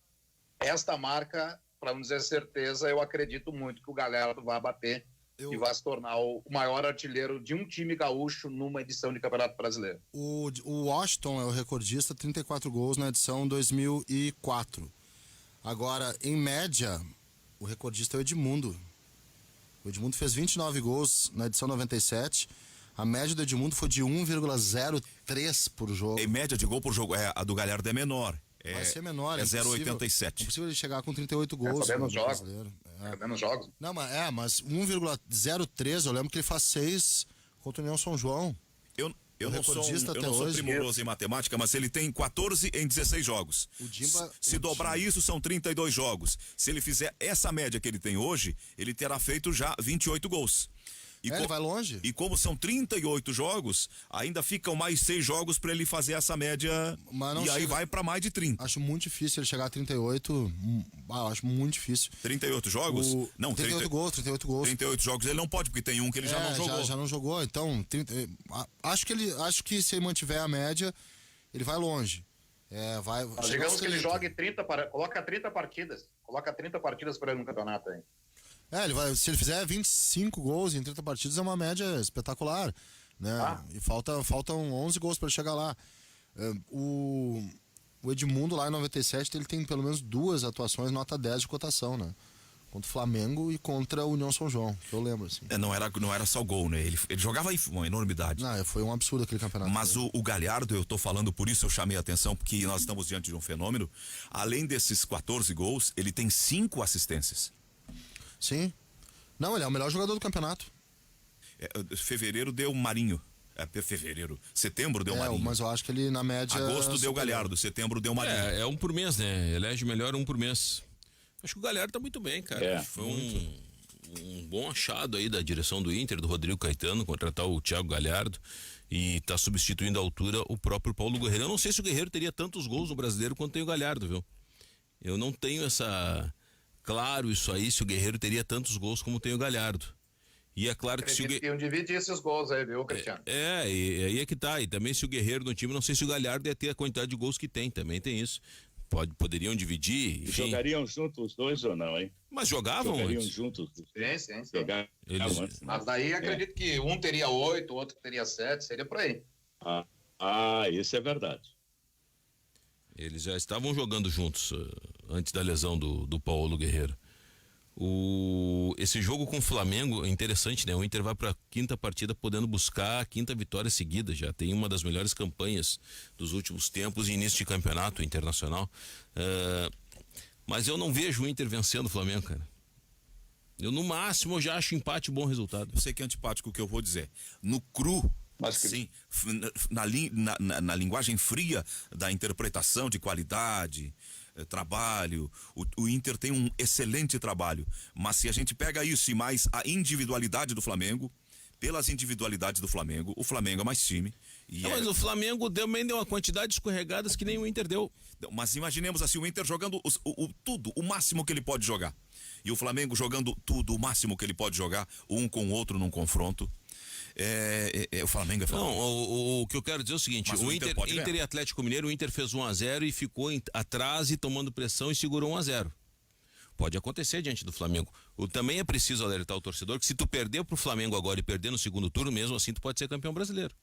Speaker 1: Esta marca, para não dizer certeza, eu acredito muito que o Galhardo vai bater e vai se tornar o maior artilheiro de um time gaúcho numa edição de Campeonato Brasileiro.
Speaker 2: O Washington é o recordista, 34 gols na edição 2004. Agora, em média, o recordista é o Edmundo. O Edmundo fez 29 gols na edição 97. A média do Edmundo foi de 1,03 por jogo.
Speaker 3: Em média de gol por jogo, a do Galhardo é menor.
Speaker 2: Vai ser menor.
Speaker 3: É 0,87.
Speaker 2: É possível ele chegar com 38 gols.
Speaker 1: Menos jogos. Menos jogos.
Speaker 2: Não, mas 1,03, eu lembro que ele faz 6 contra o União São João.
Speaker 3: Eu não sou primoroso em matemática, mas ele tem 14 em 16 jogos. Se dobrar isso, são 32 jogos. Se ele fizer essa média que ele tem hoje, ele terá feito já 28 gols.
Speaker 2: Ele vai longe.
Speaker 3: E como são 38 jogos, ainda ficam mais 6 jogos para ele fazer essa média. E aí vai para mais de 30.
Speaker 2: Acho muito difícil ele chegar a 38. Acho muito difícil.
Speaker 3: 38 jogos?
Speaker 2: Não, 38 gols.
Speaker 3: 38 jogos ele não pode, porque tem um que ele já não jogou.
Speaker 2: Já não jogou, então acho que se ele mantiver a média, ele vai longe.
Speaker 1: Digamos que ele jogue 30, coloca 30 partidas. Coloca 30 partidas para ele no campeonato aí.
Speaker 2: Se ele fizer 25 gols em 30 partidas, é uma média espetacular, né? E faltam 11 gols para ele chegar lá. O Edmundo lá em 97, ele tem pelo menos 2 atuações nota 10 de cotação, né? Contra o Flamengo e contra o União São João, que eu lembro, assim.
Speaker 3: Não era só gol, né? Ele jogava uma enormidade.
Speaker 2: Não, foi um absurdo aquele campeonato.
Speaker 3: Mas o Galhardo, eu tô falando por isso, eu chamei a atenção, porque nós estamos diante de um fenômeno. Além desses 14 gols, ele tem 5 assistências.
Speaker 2: Sim. Não, ele é o melhor jogador do campeonato.
Speaker 3: Fevereiro deu Marinho. Setembro deu Marinho.
Speaker 2: Mas eu acho que ele na média...
Speaker 3: Agosto deu Galhardo, setembro deu Marinho.
Speaker 6: É um por mês, né? Elege melhor um por mês. Acho que o Galhardo tá muito bem, cara. Foi um bom achado aí da direção do Inter, do Rodrigo Caetano, contratar o Thiago Galhardo e tá substituindo à altura o próprio Paulo Guerreiro. Eu não sei se o Guerreiro teria tantos gols no Brasileiro quanto tem o Galhardo, viu? Eu não tenho claro isso aí, se o Guerreiro teria tantos gols como tem o Galhardo. E é claro que se o Guerreiro...
Speaker 1: divide esses gols aí, viu, Cristiano?
Speaker 6: E aí é que tá. E também se o Guerreiro no time, não sei se o Galhardo ia ter a quantidade de gols que tem, também tem isso. Poderiam dividir, enfim.
Speaker 5: Jogariam juntos os dois ou não, hein?
Speaker 6: Mas jogavam
Speaker 5: Jogariam
Speaker 6: antes.
Speaker 5: Juntos.
Speaker 1: Sim.
Speaker 5: Antes,
Speaker 1: mas daí acredito que um teria 8, o outro teria 7, seria por aí.
Speaker 5: Isso é verdade.
Speaker 6: Eles já estavam jogando juntos antes da lesão do Paulo Guerreiro. Esse jogo com o Flamengo é interessante, né? O Inter vai para a 5ª partida podendo buscar a 5ª vitória seguida. Já tem uma das melhores campanhas dos últimos tempos e início de campeonato internacional. Mas eu não vejo o Inter vencendo o Flamengo, cara. No máximo, já acho empate bom resultado.
Speaker 3: Eu sei que é antipático o que eu vou dizer. No cru, sim, na linguagem fria da interpretação de qualidade, trabalho, o Inter tem um excelente trabalho, mas se a gente pega isso e mais a individualidade do Flamengo, pelas individualidades do Flamengo, o Flamengo é mais time.
Speaker 6: Mas o Flamengo também deu uma quantidade de escorregadas que nem o Inter deu.
Speaker 3: Mas imaginemos assim, o Inter jogando tudo, o máximo que ele pode jogar. E o Flamengo jogando tudo, o máximo que ele pode jogar, um com o outro num confronto. O Flamengo é Flamengo.
Speaker 6: Não, o que eu quero dizer é o seguinte, o Inter e Atlético Mineiro, o Inter fez 1-0 e ficou atrás e tomando pressão e segurou 1-0. Pode acontecer diante do Flamengo. Também é preciso alertar o torcedor que se tu perder pro Flamengo agora e perder no segundo turno, mesmo assim tu pode ser campeão brasileiro.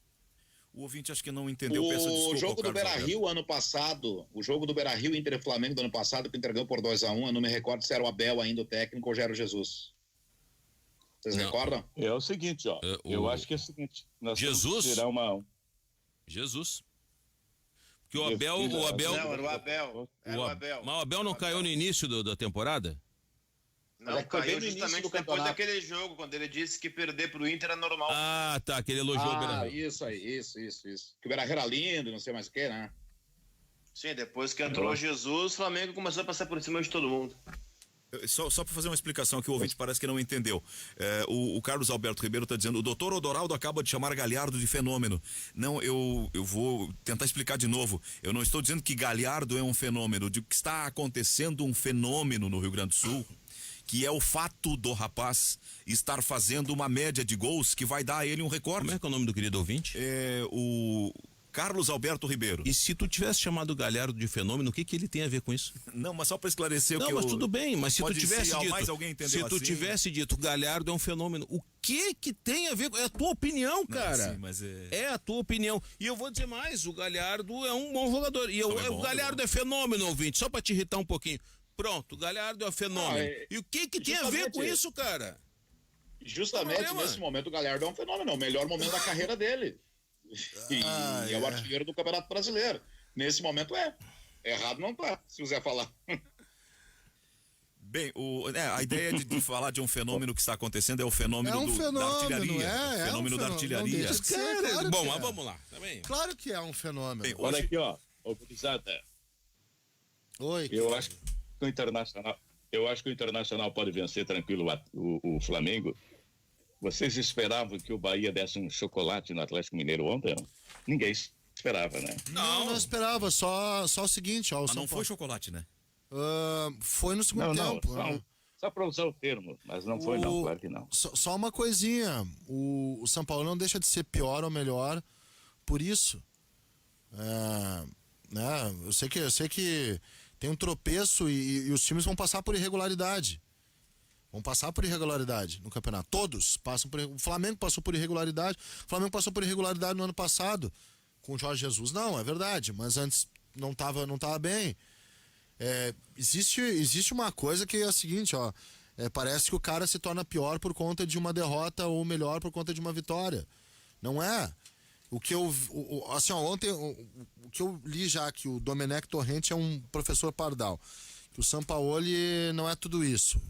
Speaker 3: O ouvinte acho que não entendeu.
Speaker 1: O jogo do Beira-Rio ano passado, o jogo do Beira-Rio Inter e Flamengo do ano passado, que entregou por 2-1, eu não me recordo se era o Abel ainda o técnico ou já era o Jesus. Vocês recordam?
Speaker 5: É o seguinte, ó. Eu acho que é o seguinte. Nós
Speaker 6: Jesus?
Speaker 5: Tirar
Speaker 6: Jesus. Porque o Abel.
Speaker 4: Não, era o Abel.
Speaker 6: Mas o Abel não caiu no início da temporada?
Speaker 4: Não, caiu justamente depois daquele jogo, quando ele disse que perder pro Inter é normal.
Speaker 6: Ah, tá, que ele elogiou o Beira-Rio.
Speaker 1: Isso aí, isso. Que o Beira-Rio era lindo, não sei mais o que, né?
Speaker 4: Sim, depois que entrou Jesus, o Flamengo começou a passar por cima de todo mundo.
Speaker 3: Só para fazer uma explicação que o ouvinte parece que não entendeu. O Carlos Alberto Ribeiro está dizendo: o doutor Odoraldo acaba de chamar Galhardo de fenômeno. Não, eu vou tentar explicar de novo. Eu não estou dizendo que Galhardo é um fenômeno. De que está acontecendo um fenômeno no Rio Grande do Sul, que é o fato do rapaz estar fazendo uma média de gols que vai dar a ele um recorde.
Speaker 6: Como é que é o nome do querido ouvinte?
Speaker 3: O Carlos Alberto Ribeiro.
Speaker 6: E se tu tivesse chamado o Galhardo de fenômeno, o que ele tem a ver com isso?
Speaker 3: Não, mas só para esclarecer
Speaker 6: não,
Speaker 3: o que
Speaker 6: mas tudo bem, mas se tu tivesse dito,
Speaker 3: mais alguém entendeu
Speaker 6: se tu
Speaker 3: assim?
Speaker 6: tivesse dito Galhardo é um fenômeno, o que tem a ver com... É a tua opinião, cara.
Speaker 3: Não, sim, mas
Speaker 6: é a tua opinião. E eu vou dizer mais, o Galhardo é um bom jogador. E o Galhardo é fenômeno, ouvinte, só para te irritar um pouquinho. Pronto, o Galhardo é um fenômeno. E o que tem a ver com isso, cara?
Speaker 1: Justamente nesse momento o Galhardo é um fenômeno, é o melhor momento da carreira dele. E é o artilheiro do Campeonato Brasileiro. Nesse momento errado não tá, se o Zé falar.
Speaker 3: Bem, a ideia de falar de um fenômeno que está acontecendo é o fenômeno, da artilharia.
Speaker 2: O
Speaker 3: fenômeno da artilharia.
Speaker 6: Bom, mas vamos lá. Também.
Speaker 2: Claro que é um fenômeno.
Speaker 5: Bem, olha aqui, ó. Gurizada.
Speaker 2: Oi.
Speaker 5: Eu acho que o Internacional pode vencer tranquilo o Flamengo. Vocês esperavam que o Bahia desse um chocolate no Atlético Mineiro ontem? Ninguém esperava, né?
Speaker 2: Não esperava, só o seguinte, ó.
Speaker 3: Mas não foi chocolate, né?
Speaker 2: Foi no segundo tempo.
Speaker 5: Só para usar o termo, mas não foi não, claro que não.
Speaker 2: Só uma coisinha, o São Paulo não deixa de ser pior ou melhor por isso. Né? Eu sei que tem um tropeço e os times vão passar por irregularidade. Vão passar por irregularidade no campeonato. Todos passam por. O Flamengo passou por irregularidade. O Flamengo passou por irregularidade no ano passado. Com o Jorge Jesus, não, é verdade. Mas antes não tava bem. Existe uma coisa que é a seguinte, ó. Parece que o cara se torna pior por conta de uma derrota ou melhor por conta de uma vitória. Não é. O que eu. Assim, ó, ontem, o que eu li já que o Domenech Torrente é um professor pardal. Que o Sampaoli não é tudo isso.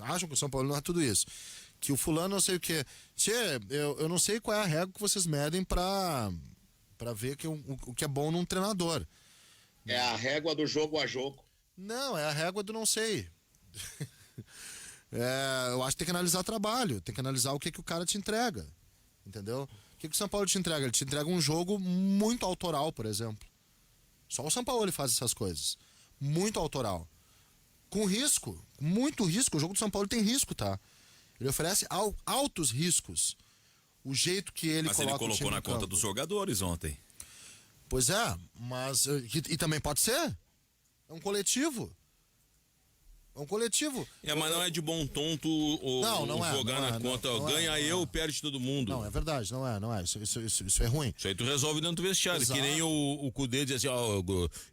Speaker 2: Acham que o São Paulo não é tudo isso. Que o fulano não sei o que. Eu não sei qual é a regra que vocês medem pra ver o que é bom num treinador.
Speaker 1: É a régua do jogo a jogo.
Speaker 2: Não, é a régua do não sei. Eu acho que tem que analisar trabalho. Tem que analisar o que o cara te entrega. Entendeu? O que o São Paulo te entrega? Ele te entrega um jogo muito autoral, por exemplo. Só o São Paulo faz essas coisas. Muito autoral. Com risco, muito risco. O jogo do São Paulo tem risco, tá? Ele oferece altos riscos. O jeito que ele coloca o time.
Speaker 3: Mas ele colocou na conta dos jogadores ontem.
Speaker 2: Pois é, mas... E também pode ser. É um coletivo.
Speaker 6: Mas não é de bom tom jogar na conta. Ganha eu, perde todo mundo.
Speaker 2: Não, é verdade, não é. Isso é ruim.
Speaker 6: Isso aí tu resolve dentro do vestiário.
Speaker 2: Exato.
Speaker 6: Que nem o Cudê diz assim,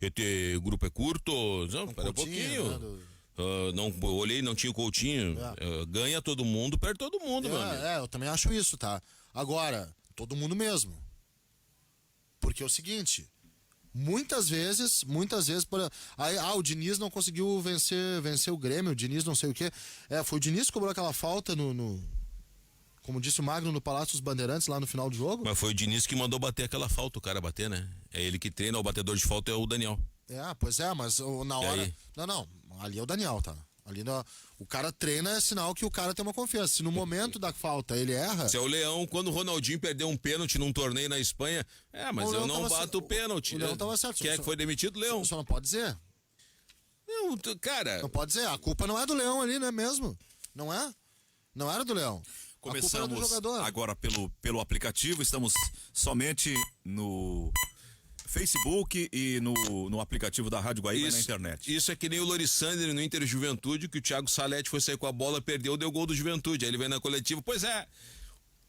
Speaker 6: esse grupo é curto. Não, pera um pouquinho.
Speaker 2: Né,
Speaker 6: não olhei, não tinha o Coutinho. Ganha todo mundo, perde todo mundo, meu amigo.
Speaker 2: Eu também acho isso, tá? Agora, todo mundo mesmo. Porque é o seguinte, muitas vezes, o Diniz não conseguiu vencer o Grêmio, o Diniz não sei o quê. Foi o Diniz que cobrou aquela falta como disse o Magno, no Palácio dos Bandeirantes, lá no final do jogo.
Speaker 6: Mas foi o Diniz que mandou bater aquela falta, o cara bater, né? É ele que treina, o batedor de falta é o Daniel.
Speaker 2: Pois é, mas na hora... Não, ali é o Daniel, tá? Ali o cara treina, é sinal que o cara tem uma confiança. Se no momento da falta ele erra...
Speaker 6: Se é o Leão, quando o Ronaldinho perdeu um pênalti num torneio na Espanha, mas eu não bato o pênalti.
Speaker 2: O Leão tava certo.
Speaker 6: Quem é que foi demitido? Leão.
Speaker 2: Só não pode dizer.
Speaker 6: Não, cara...
Speaker 2: Não pode dizer, a culpa não é do Leão ali, não é mesmo? Não é? Não era do Leão.
Speaker 3: Começamos
Speaker 2: do jogador.
Speaker 3: agora pelo aplicativo, estamos somente no Facebook e no aplicativo da Rádio Guaíba na internet.
Speaker 6: Isso é que nem o Lorissandro no Inter Juventude, que o Thiago Salete foi sair com a bola, perdeu, deu gol do Juventude. Aí ele vem na coletiva, pois é,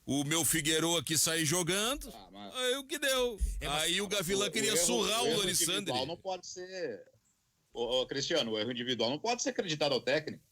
Speaker 6: o meu Figueiredo aqui saiu jogando, aí o que deu. Aí o Gavilã queria surrar o Lorissandro.
Speaker 1: Não pode ser, Cristiano, o erro individual não pode ser acreditado ao técnico.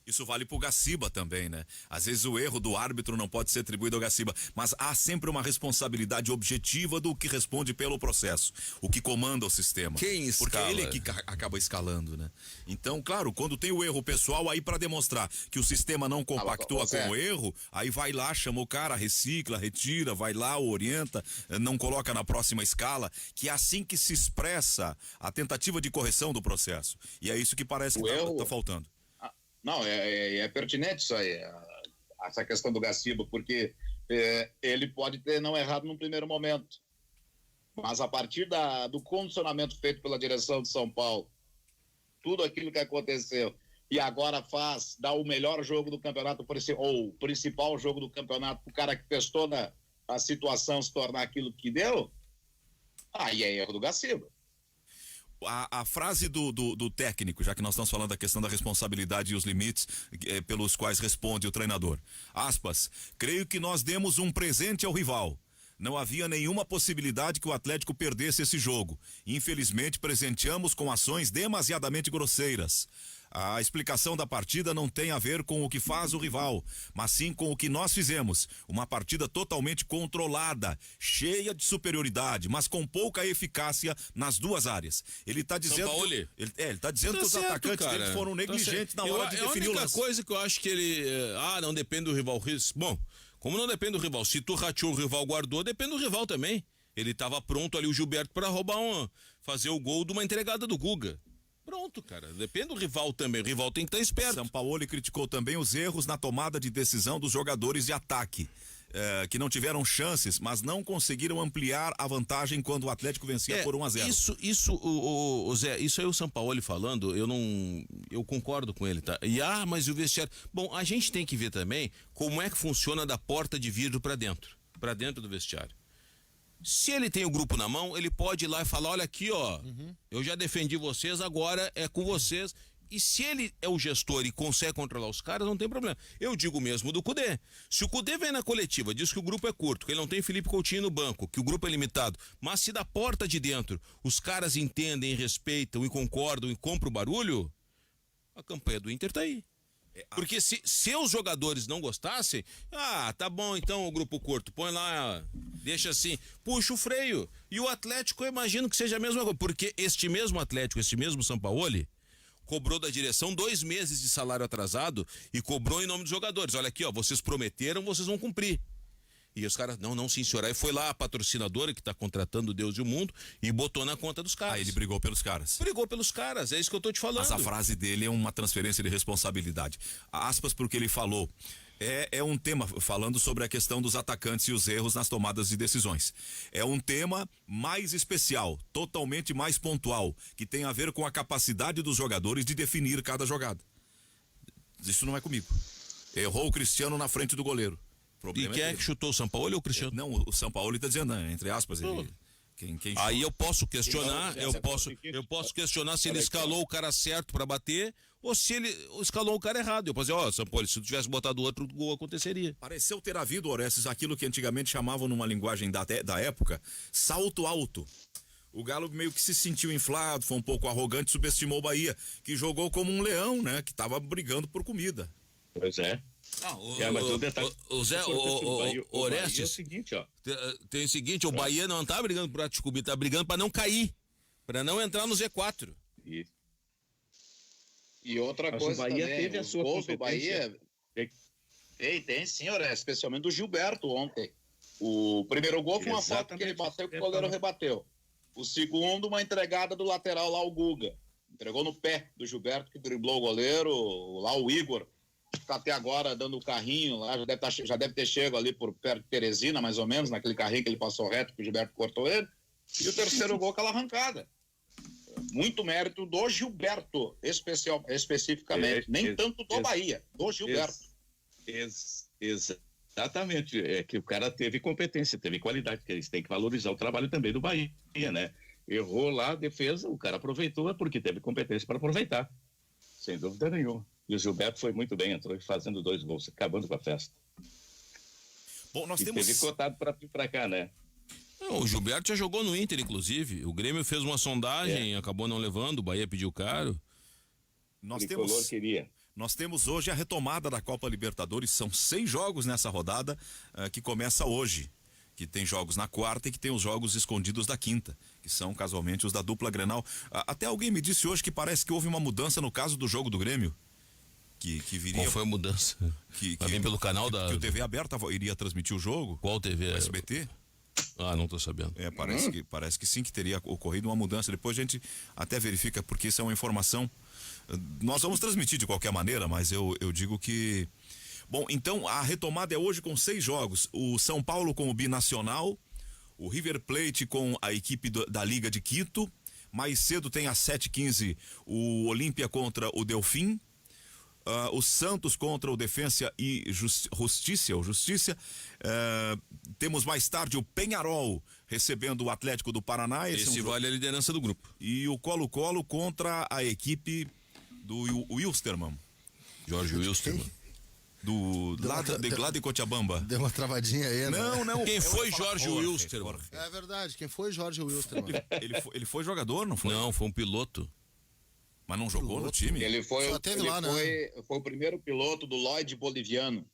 Speaker 3: Isso vale pro Gaciba também, né? Às vezes o erro do árbitro não pode ser atribuído ao Gaciba, mas há sempre uma responsabilidade objetiva do que responde pelo processo, o que comanda o sistema.
Speaker 6: Quem escala?
Speaker 3: Porque ele é que acaba escalando, né? Então, claro, quando tem o erro pessoal, aí para demonstrar que o sistema não compactua com o erro, aí vai lá, chama o cara, recicla, retira, vai lá, orienta, não coloca na próxima escala, que é assim que se expressa a tentativa de correção do processo. E é isso que parece que tá faltando.
Speaker 1: Não, é pertinente isso aí, essa questão do Gaciba, porque ele pode ter não errado no primeiro momento, mas a partir do condicionamento feito pela direção de São Paulo, tudo aquilo que aconteceu, e agora dá o melhor jogo do campeonato, ou o principal jogo do campeonato, o cara que testou a situação se tornar aquilo que deu, aí é erro do Gaciba.
Speaker 3: A frase do técnico, já que nós estamos falando da questão da responsabilidade e os limites pelos quais responde o treinador. Aspas, creio que nós demos um presente ao rival. Não havia nenhuma possibilidade que o Atlético perdesse esse jogo. Infelizmente, presenteamos com ações demasiadamente grosseiras. A explicação da partida não tem a ver com o que faz o rival, mas sim com o que nós fizemos. Uma partida totalmente controlada, cheia de superioridade, mas com pouca eficácia nas duas áreas. Ele está dizendo ele tá dizendo que os atacantes dele foram negligentes na hora de definir o lance.
Speaker 6: A única coisa que eu acho que ele... não depende do rival. Bom, como não depende do rival, se tu rateou o rival, guardou, depende do rival também. Ele estava pronto ali, o Gilberto, para fazer o gol de uma entregada do Guga. Pronto, cara. Depende do rival também. O rival tem que estar esperto.
Speaker 3: Sampaoli criticou também os erros na tomada de decisão dos jogadores de ataque, que não tiveram chances, mas não conseguiram ampliar a vantagem quando o Atlético vencia por 1-0.
Speaker 6: Isso, Zé, isso aí o Sampaoli falando, eu concordo com ele, tá? Mas o vestiário... Bom, a gente tem que ver também como é que funciona da porta de vidro para dentro do vestiário. Se ele tem o grupo na mão, ele pode ir lá e falar, olha aqui, eu já defendi vocês, agora é com vocês. E se ele é o gestor e consegue controlar os caras, não tem problema. Eu digo mesmo do Cudê. Se o Cudê vem na coletiva, diz que o grupo é curto, que ele não tem Felipe Coutinho no banco, que o grupo é limitado, mas se da porta de dentro os caras entendem, respeitam e concordam e compram o barulho, a campanha do Inter tá aí. Porque se os jogadores não gostassem, tá bom, então o grupo curto, põe lá, deixa assim, puxa o freio. E o Atlético, eu imagino que seja a mesma coisa, porque este mesmo Atlético, este mesmo Sampaoli, cobrou da direção 2 meses de salário atrasado e cobrou em nome dos jogadores. Olha aqui, vocês prometeram, vocês vão cumprir. E os caras, não, sim, senhor. Aí foi lá a patrocinadora que tá contratando o Deus e o mundo e botou na conta dos caras.
Speaker 3: Aí ele brigou pelos caras.
Speaker 6: É isso que eu tô te falando.
Speaker 3: Mas a frase dele é uma transferência de responsabilidade. Aspas pro que ele falou. É um tema falando sobre a questão dos atacantes e os erros nas tomadas de decisões. É um tema mais especial, totalmente mais pontual, que tem a ver com a capacidade dos jogadores de definir cada jogada. Isso não é comigo. Errou o Cristiano na frente do goleiro.
Speaker 6: E quem é que chutou, o Sampaoli ou o Cristiano?
Speaker 3: Não, o Sampaoli está dizendo, entre aspas, quem
Speaker 6: aí eu posso questionar, eu posso questionar se ele escalou o cara certo para bater ou se ele escalou o cara errado. Eu posso dizer, Sampaoli, se tu tivesse botado outro, o gol aconteceria.
Speaker 3: Pareceu ter havido, Orestes, aquilo que antigamente chamavam numa linguagem da época, salto alto. O Galo meio que se sentiu inflado, foi um pouco arrogante, subestimou o Bahia, que jogou como um leão, né, que estava brigando por comida.
Speaker 5: Pois é.
Speaker 6: Mas o detalhe, Orestes,
Speaker 5: é o seguinte,
Speaker 6: tem o seguinte, o Bahia não tá brigando por prato de comida, tá brigando para não cair, para não entrar no Z4.
Speaker 1: E outra coisa,
Speaker 5: o Bahia
Speaker 1: também,
Speaker 5: teve a sua competência.
Speaker 1: Tem sim, especialmente do Gilberto ontem. O primeiro gol foi uma falta que ele bateu que o goleiro rebateu. O segundo, uma entregada do lateral lá, o Guga. Entregou no pé do Gilberto, que driblou o goleiro, lá o Igor, que está até agora dando o carrinho lá, já deve ter chego ali por perto de Teresina, mais ou menos, naquele carrinho que ele passou reto, que o Gilberto cortou ele. E o terceiro gol, aquela arrancada. Muito mérito do Gilberto, especificamente. Nem tanto do Bahia, do Gilberto.
Speaker 5: Exatamente. É que o cara teve competência, teve qualidade, que eles têm que valorizar o trabalho também do Bahia, né? Errou lá a defesa, o cara aproveitou porque teve competência para aproveitar. Sem dúvida nenhuma. E o Gilberto foi muito bem, entrou fazendo 2 gols, acabando com a festa.
Speaker 3: Bom, nós
Speaker 5: e
Speaker 3: temos...
Speaker 5: teve cotado para vir para cá, né?
Speaker 6: Não, o Gilberto já jogou no Inter, inclusive. O Grêmio fez uma sondagem, acabou não levando, o Bahia pediu caro.
Speaker 3: Nós temos hoje a retomada da Copa Libertadores, são 6 jogos nessa rodada que começa hoje, que tem jogos na quarta e que tem os jogos escondidos da quinta, que são casualmente os da dupla Grenal. Até alguém me disse hoje que parece que houve uma mudança no caso do jogo do Grêmio. Que viria...
Speaker 6: Qual foi a mudança?
Speaker 3: Que
Speaker 6: vem pelo canal da...
Speaker 3: Que o TV aberta iria transmitir o jogo.
Speaker 6: Qual TV?
Speaker 3: O SBT.
Speaker 6: Ah, não tô sabendo.
Speaker 3: Parece que sim, que teria ocorrido uma mudança. Depois a gente até verifica, porque isso é uma informação. Nós vamos transmitir de qualquer maneira, mas eu digo que... Bom, então a retomada é hoje com 6 jogos. O São Paulo com o Binacional, o River Plate com a equipe da Liga de Quito. Mais cedo tem às 7h15 o Olímpia contra o Delfim. O Santos contra o Defensa e Justiça. Temos mais tarde o Peñarol recebendo o Atlético do Paraná.
Speaker 6: Esse vale a liderança do grupo.
Speaker 3: E o Colo-Colo contra a equipe do Wilstermann.
Speaker 6: Jorge Wilstermann.
Speaker 3: Lá de Cochabamba.
Speaker 2: Deu uma travadinha aí, né?
Speaker 3: Não.
Speaker 6: Quem foi Jorge Wilstermann?
Speaker 2: É verdade, quem foi Jorge Wilstermann?
Speaker 3: Ele foi jogador, não foi?
Speaker 6: Não, foi um piloto.
Speaker 3: Mas não jogou no time?
Speaker 1: Ele foi o primeiro piloto do Lloyd boliviano,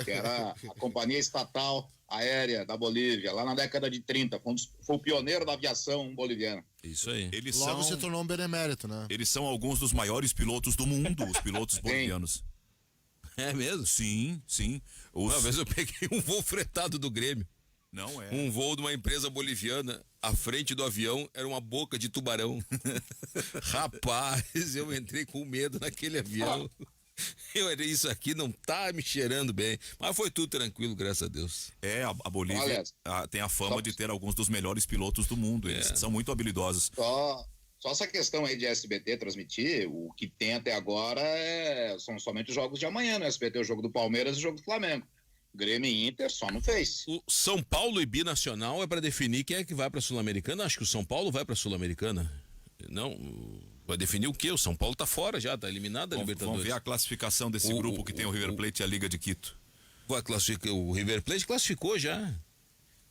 Speaker 1: que era a companhia estatal aérea da Bolívia, lá na década de 30. Foi o pioneiro da aviação boliviana.
Speaker 6: Isso aí.
Speaker 2: Logo se tornou um benemérito, né?
Speaker 3: Eles são alguns dos maiores pilotos do mundo, os pilotos bolivianos.
Speaker 6: É mesmo?
Speaker 3: Sim.
Speaker 6: Uma vez eu peguei um voo fretado do Grêmio.
Speaker 3: Não é.
Speaker 6: Um voo de uma empresa boliviana, à frente do avião era uma boca de tubarão. Rapaz, eu entrei com medo naquele avião. Isso aqui não tá me cheirando bem. Mas foi tudo tranquilo, graças a Deus.
Speaker 3: A Bolívia tem a fama de ter alguns dos melhores pilotos do mundo. Eles são muito habilidosos.
Speaker 1: Só essa questão aí de SBT transmitir, o que tem até agora são somente os jogos de amanhã no SBT, o jogo do Palmeiras e o jogo do Flamengo. Grêmio e Inter só não fez.
Speaker 6: O São Paulo e Binacional é para definir quem é que vai para a Sul-Americana. Acho que o São Paulo vai para a Sul-Americana. Não, vai definir o quê? O São Paulo tá fora já, tá eliminado da Libertadores.
Speaker 3: Vamos ver a classificação desse grupo que tem o River Plate e a Liga de Quito.
Speaker 6: O River Plate classificou já.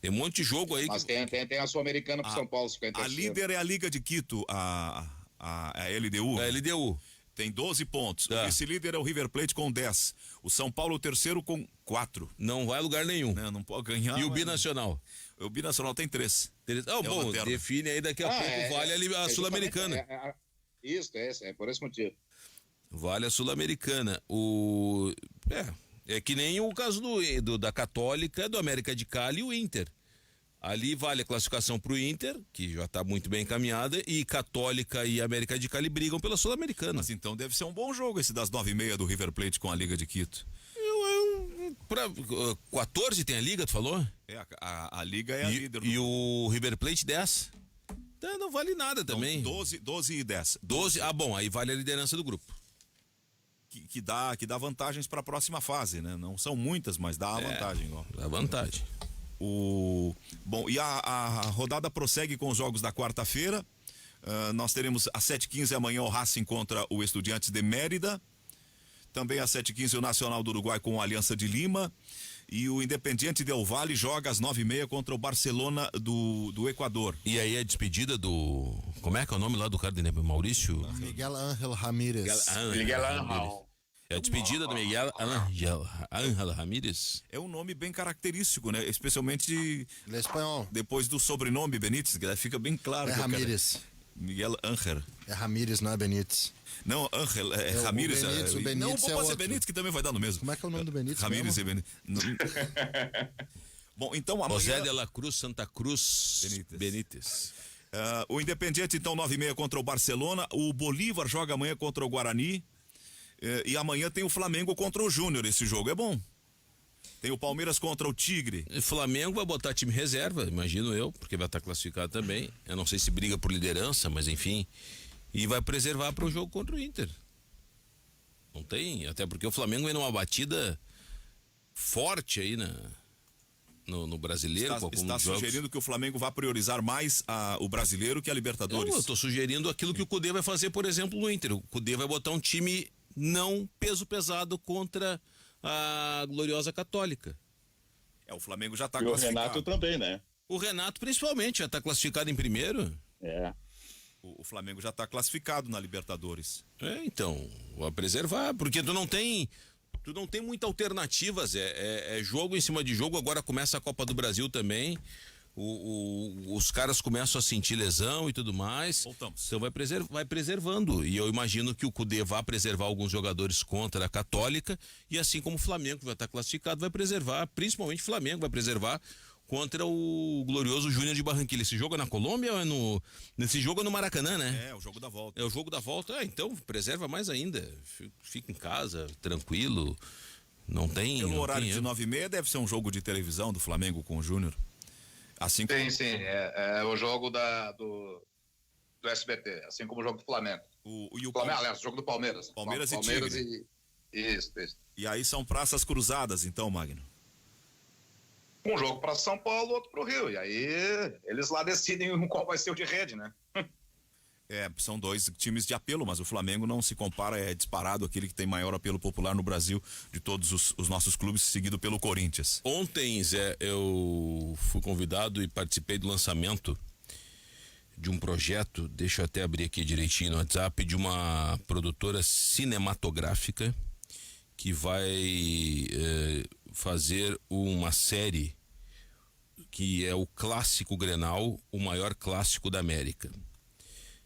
Speaker 6: Tem um monte de jogo aí.
Speaker 1: Mas tem a Sul-Americana pro São Paulo.
Speaker 3: A líder é a Liga de Quito, a LDU.
Speaker 6: A LDU.
Speaker 3: Tem 12 pontos. O vice-líder é o River Plate com 10. O São Paulo, o terceiro, com 4.
Speaker 6: Não vai a lugar nenhum.
Speaker 3: Não pode ganhar.
Speaker 6: E o Binacional?
Speaker 3: O Binacional tem 3.
Speaker 6: Bom, define aí daqui a pouco. Vale a Sul-Americana.
Speaker 1: Isso, é por esse motivo.
Speaker 6: Vale a Sul-Americana. É que nem o caso da Católica, do América de Cali e o Inter. Ali vale a classificação pro Inter, que já tá muito bem encaminhada, e Católica e América de Cali brigam pela Sul-Americana.
Speaker 3: Mas então deve ser um bom jogo esse das 9h30 do River Plate com a Liga de Quito.
Speaker 6: 14 tem a Liga, tu falou?
Speaker 3: A Liga é a líder.
Speaker 6: E o River Plate 10? Não vale nada também.
Speaker 3: Então, 12 e 10.
Speaker 6: 12, bom, aí vale a liderança do grupo.
Speaker 3: Que dá vantagens para a próxima fase, né? Não são muitas, mas dá a vantagem.
Speaker 6: Dá vantagem.
Speaker 3: Bom, e a rodada prossegue com os jogos da quarta-feira. Nós teremos às 7h15 amanhã o Racing contra o Estudiantes de Mérida. Também às 7h15 o Nacional do Uruguai com a Aliança de Lima. E o Independiente Del Valle joga às 9h30 contra o Barcelona do Equador.
Speaker 6: E aí a despedida do... Como é que é o nome lá do cara de Maurício?
Speaker 2: Miguel Ángel Ramírez.
Speaker 1: Miguel Ángel.
Speaker 6: É a despedida do Miguel Ángel Ramírez.
Speaker 3: É um nome bem característico, né? Especialmente
Speaker 2: Ele é espanhol.
Speaker 3: Depois do sobrenome Benítez, que fica bem claro.
Speaker 2: É Ramírez.
Speaker 3: Miguel Ángel.
Speaker 2: É Ramírez, não é Benítez.
Speaker 3: Não, Ángel, Ramírez.
Speaker 2: O Benítez
Speaker 3: não, pode ser
Speaker 2: outro.
Speaker 3: Benítez, que também vai dar no mesmo.
Speaker 2: Como é que é o nome do Benítez?
Speaker 3: Ramírez e Benítez. Bom, então amanhã...
Speaker 6: José de la Cruz Santa Cruz Benítez.
Speaker 3: O Independiente, então, 9h30 contra o Barcelona. O Bolívar joga amanhã contra o Guarani. E amanhã tem o Flamengo contra o Júnior. Esse jogo é bom. Tem o Palmeiras contra o Tigre.
Speaker 6: O Flamengo vai botar time reserva, imagino eu, porque vai estar classificado também. Eu não sei se briga por liderança, mas enfim. E vai preservar para o jogo contra o Inter. Não tem, até porque o Flamengo vem numa batida forte aí no brasileiro.
Speaker 3: Está sugerindo que o Flamengo vai priorizar mais o brasileiro que a Libertadores?
Speaker 6: Eu estou sugerindo aquilo que o Cudê vai fazer, por exemplo, no Inter. O Cudê vai botar um time não peso pesado contra a gloriosa Católica.
Speaker 3: O Flamengo já está
Speaker 5: classificado. O Renato também, né?
Speaker 6: O Renato principalmente já está classificado em primeiro.
Speaker 3: O Flamengo já está classificado na Libertadores.
Speaker 6: Então, vai preservar, porque tu não tem muitas alternativas, é jogo em cima de jogo. Agora começa a Copa do Brasil também, os caras começam a sentir lesão e tudo mais.
Speaker 3: Voltamos.
Speaker 6: Então vai preservando, e eu imagino que o Cudê vai preservar alguns jogadores contra a Católica, e assim como o Flamengo vai estar classificado, vai preservar, principalmente o Flamengo vai preservar contra o glorioso Júnior de Barranquilla. Esse jogo é na Colômbia ou nesse jogo é no Maracanã, né?
Speaker 3: É o jogo da volta.
Speaker 6: É o jogo da volta. Então preserva mais ainda. Fica em casa, tranquilo. Não tem.
Speaker 3: Pelo horário de 9h30 deve ser um jogo de televisão do Flamengo com o Júnior. Assim como...
Speaker 1: Sim. É o jogo do SBT, assim como o jogo do Flamengo. Aliás, o jogo do Palmeiras.
Speaker 3: Palmeiras e Tigre.
Speaker 1: Isso.
Speaker 3: E aí são praças cruzadas, então, Magno?
Speaker 1: Um jogo para São Paulo, outro para o Rio. E aí eles lá decidem qual vai ser o de rede, né?
Speaker 3: São dois times de apelo, mas o Flamengo não se compara, é disparado aquele que tem maior apelo popular no Brasil de todos os nossos clubes, seguido pelo Corinthians.
Speaker 6: Ontem, Zé, eu fui convidado e participei do lançamento de um projeto, deixa eu até abrir aqui direitinho no WhatsApp, de uma produtora cinematográfica que vai fazer uma série que é o Clássico Grenal, o maior clássico da América.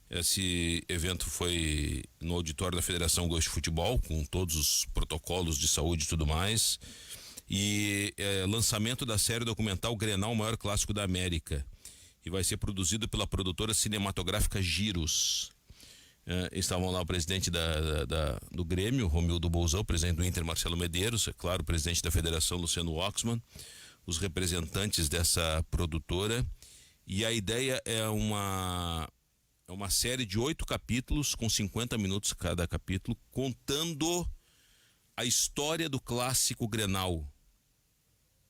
Speaker 6: Esse evento foi no auditório da Federação Gaúcha de Futebol, com todos os protocolos de saúde e tudo mais, e lançamento da série documental Grenal, o maior clássico da América, e vai ser produzido pela produtora cinematográfica Giros. Estavam lá o presidente do Grêmio, Romildo Bolzão, o presidente do Inter, Marcelo Medeiros, é claro, o presidente da Federação, Luciano Oxman, os representantes dessa produtora, e a ideia é uma série de 8 capítulos, com 50 minutos cada capítulo, contando a história do Clássico Grenal,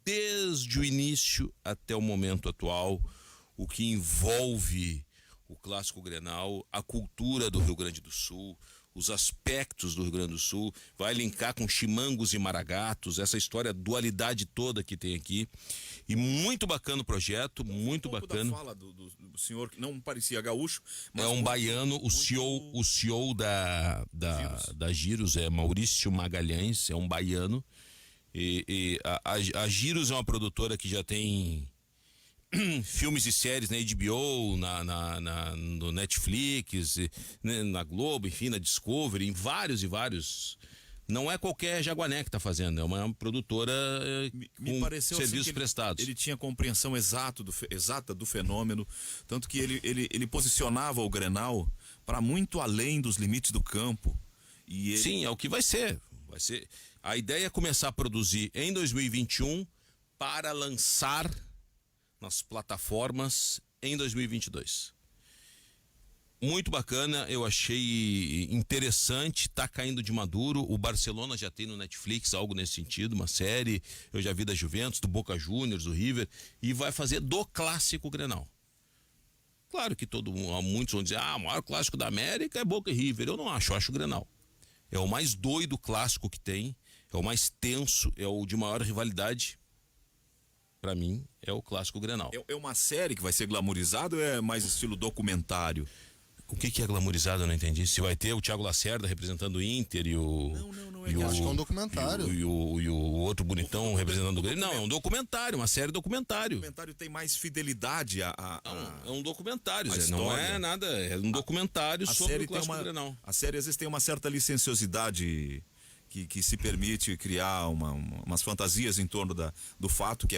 Speaker 6: desde o início até o momento atual, o que envolve o Clássico Grenal, a cultura do Rio Grande do Sul, os aspectos do Rio Grande do Sul, vai linkar com chimangos e maragatos, essa história, a dualidade toda que tem aqui. E muito bacana o projeto, muito bacana.
Speaker 3: Da fala do senhor, que não parecia gaúcho.
Speaker 6: Mas é um baiano, o CEO da Giros é Maurício Magalhães, é um baiano. E a Giros é uma produtora que já tem filmes e séries na HBO, no Netflix, na Globo, enfim, na Discovery, em vários e vários. Não é qualquer Jaguané que está fazendo, é uma produtora
Speaker 3: me pareceu
Speaker 6: serviços
Speaker 3: assim
Speaker 6: prestados.
Speaker 3: Ele tinha compreensão exata do fenômeno, tanto que ele posicionava o Grenal para muito além dos limites do campo.
Speaker 6: Sim, é o que vai ser. A ideia é começar a produzir em 2021 para lançar nas plataformas em 2022. Muito bacana, eu achei interessante, tá caindo de maduro. O Barcelona já tem no Netflix algo nesse sentido, uma série, eu já vi da Juventus, do Boca Juniors, do River, e vai fazer do Clássico Grenal. Claro que muitos vão dizer, o maior clássico da América é Boca e River. Eu não acho, eu acho o Grenal. É o mais doido clássico que tem, é o mais tenso, é o de maior rivalidade. Pra mim, é o Clássico Grenal.
Speaker 3: É uma série que vai ser glamourizada ou é mais estilo documentário?
Speaker 6: O que é glamourizado? Eu não entendi. Se vai ter o Thiago Lacerda representando o Inter e o...
Speaker 2: Não, acho que é um documentário.
Speaker 6: E o outro bonitão representando o Grêmio. Não, é um documentário, uma série documentário.
Speaker 3: O documentário tem mais fidelidade
Speaker 6: é um documentário, Zé, não é nada, é um documentário sobre o Clássico Grenal.
Speaker 3: A série às vezes tem uma certa licenciosidade que se permite criar umas fantasias em torno do fato, que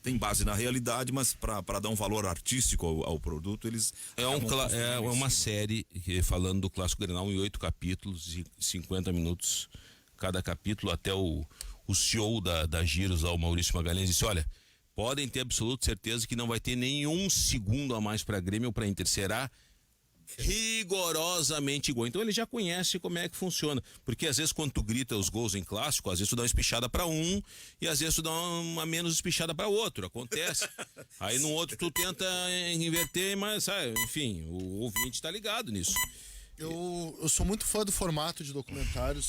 Speaker 3: tem base na realidade, mas para dar um valor artístico ao produto, eles...
Speaker 6: É uma série falando do Clássico Grenal em 8 capítulos de 50 minutos cada capítulo, até o CEO da Giros, o Maurício Magalhães, disse, olha, podem ter absoluta certeza que não vai ter nenhum segundo a mais para Grêmio ou para Inter, será rigorosamente igual. Então ele já conhece como é que funciona, porque às vezes quando tu grita os gols em clássico, às vezes tu dá uma espichada para um e às vezes tu dá uma menos espichada para outro, acontece. Aí no outro tu tenta inverter, mas sabe, enfim, o ouvinte tá ligado nisso.
Speaker 2: Eu sou muito fã do formato de documentário,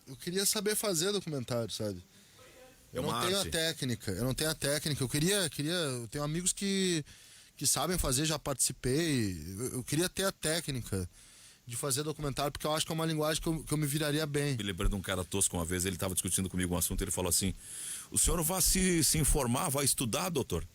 Speaker 2: eu queria saber fazer documentário, sabe? Eu não tenho a técnica, eu tenho amigos que sabem fazer, já participei. Eu queria ter a técnica de fazer documentário, porque eu acho que é uma linguagem que eu me viraria bem.
Speaker 3: Me lembrando de um cara tosco uma vez, ele estava discutindo comigo um assunto, ele falou assim, o senhor vai se informar, vai estudar, doutor?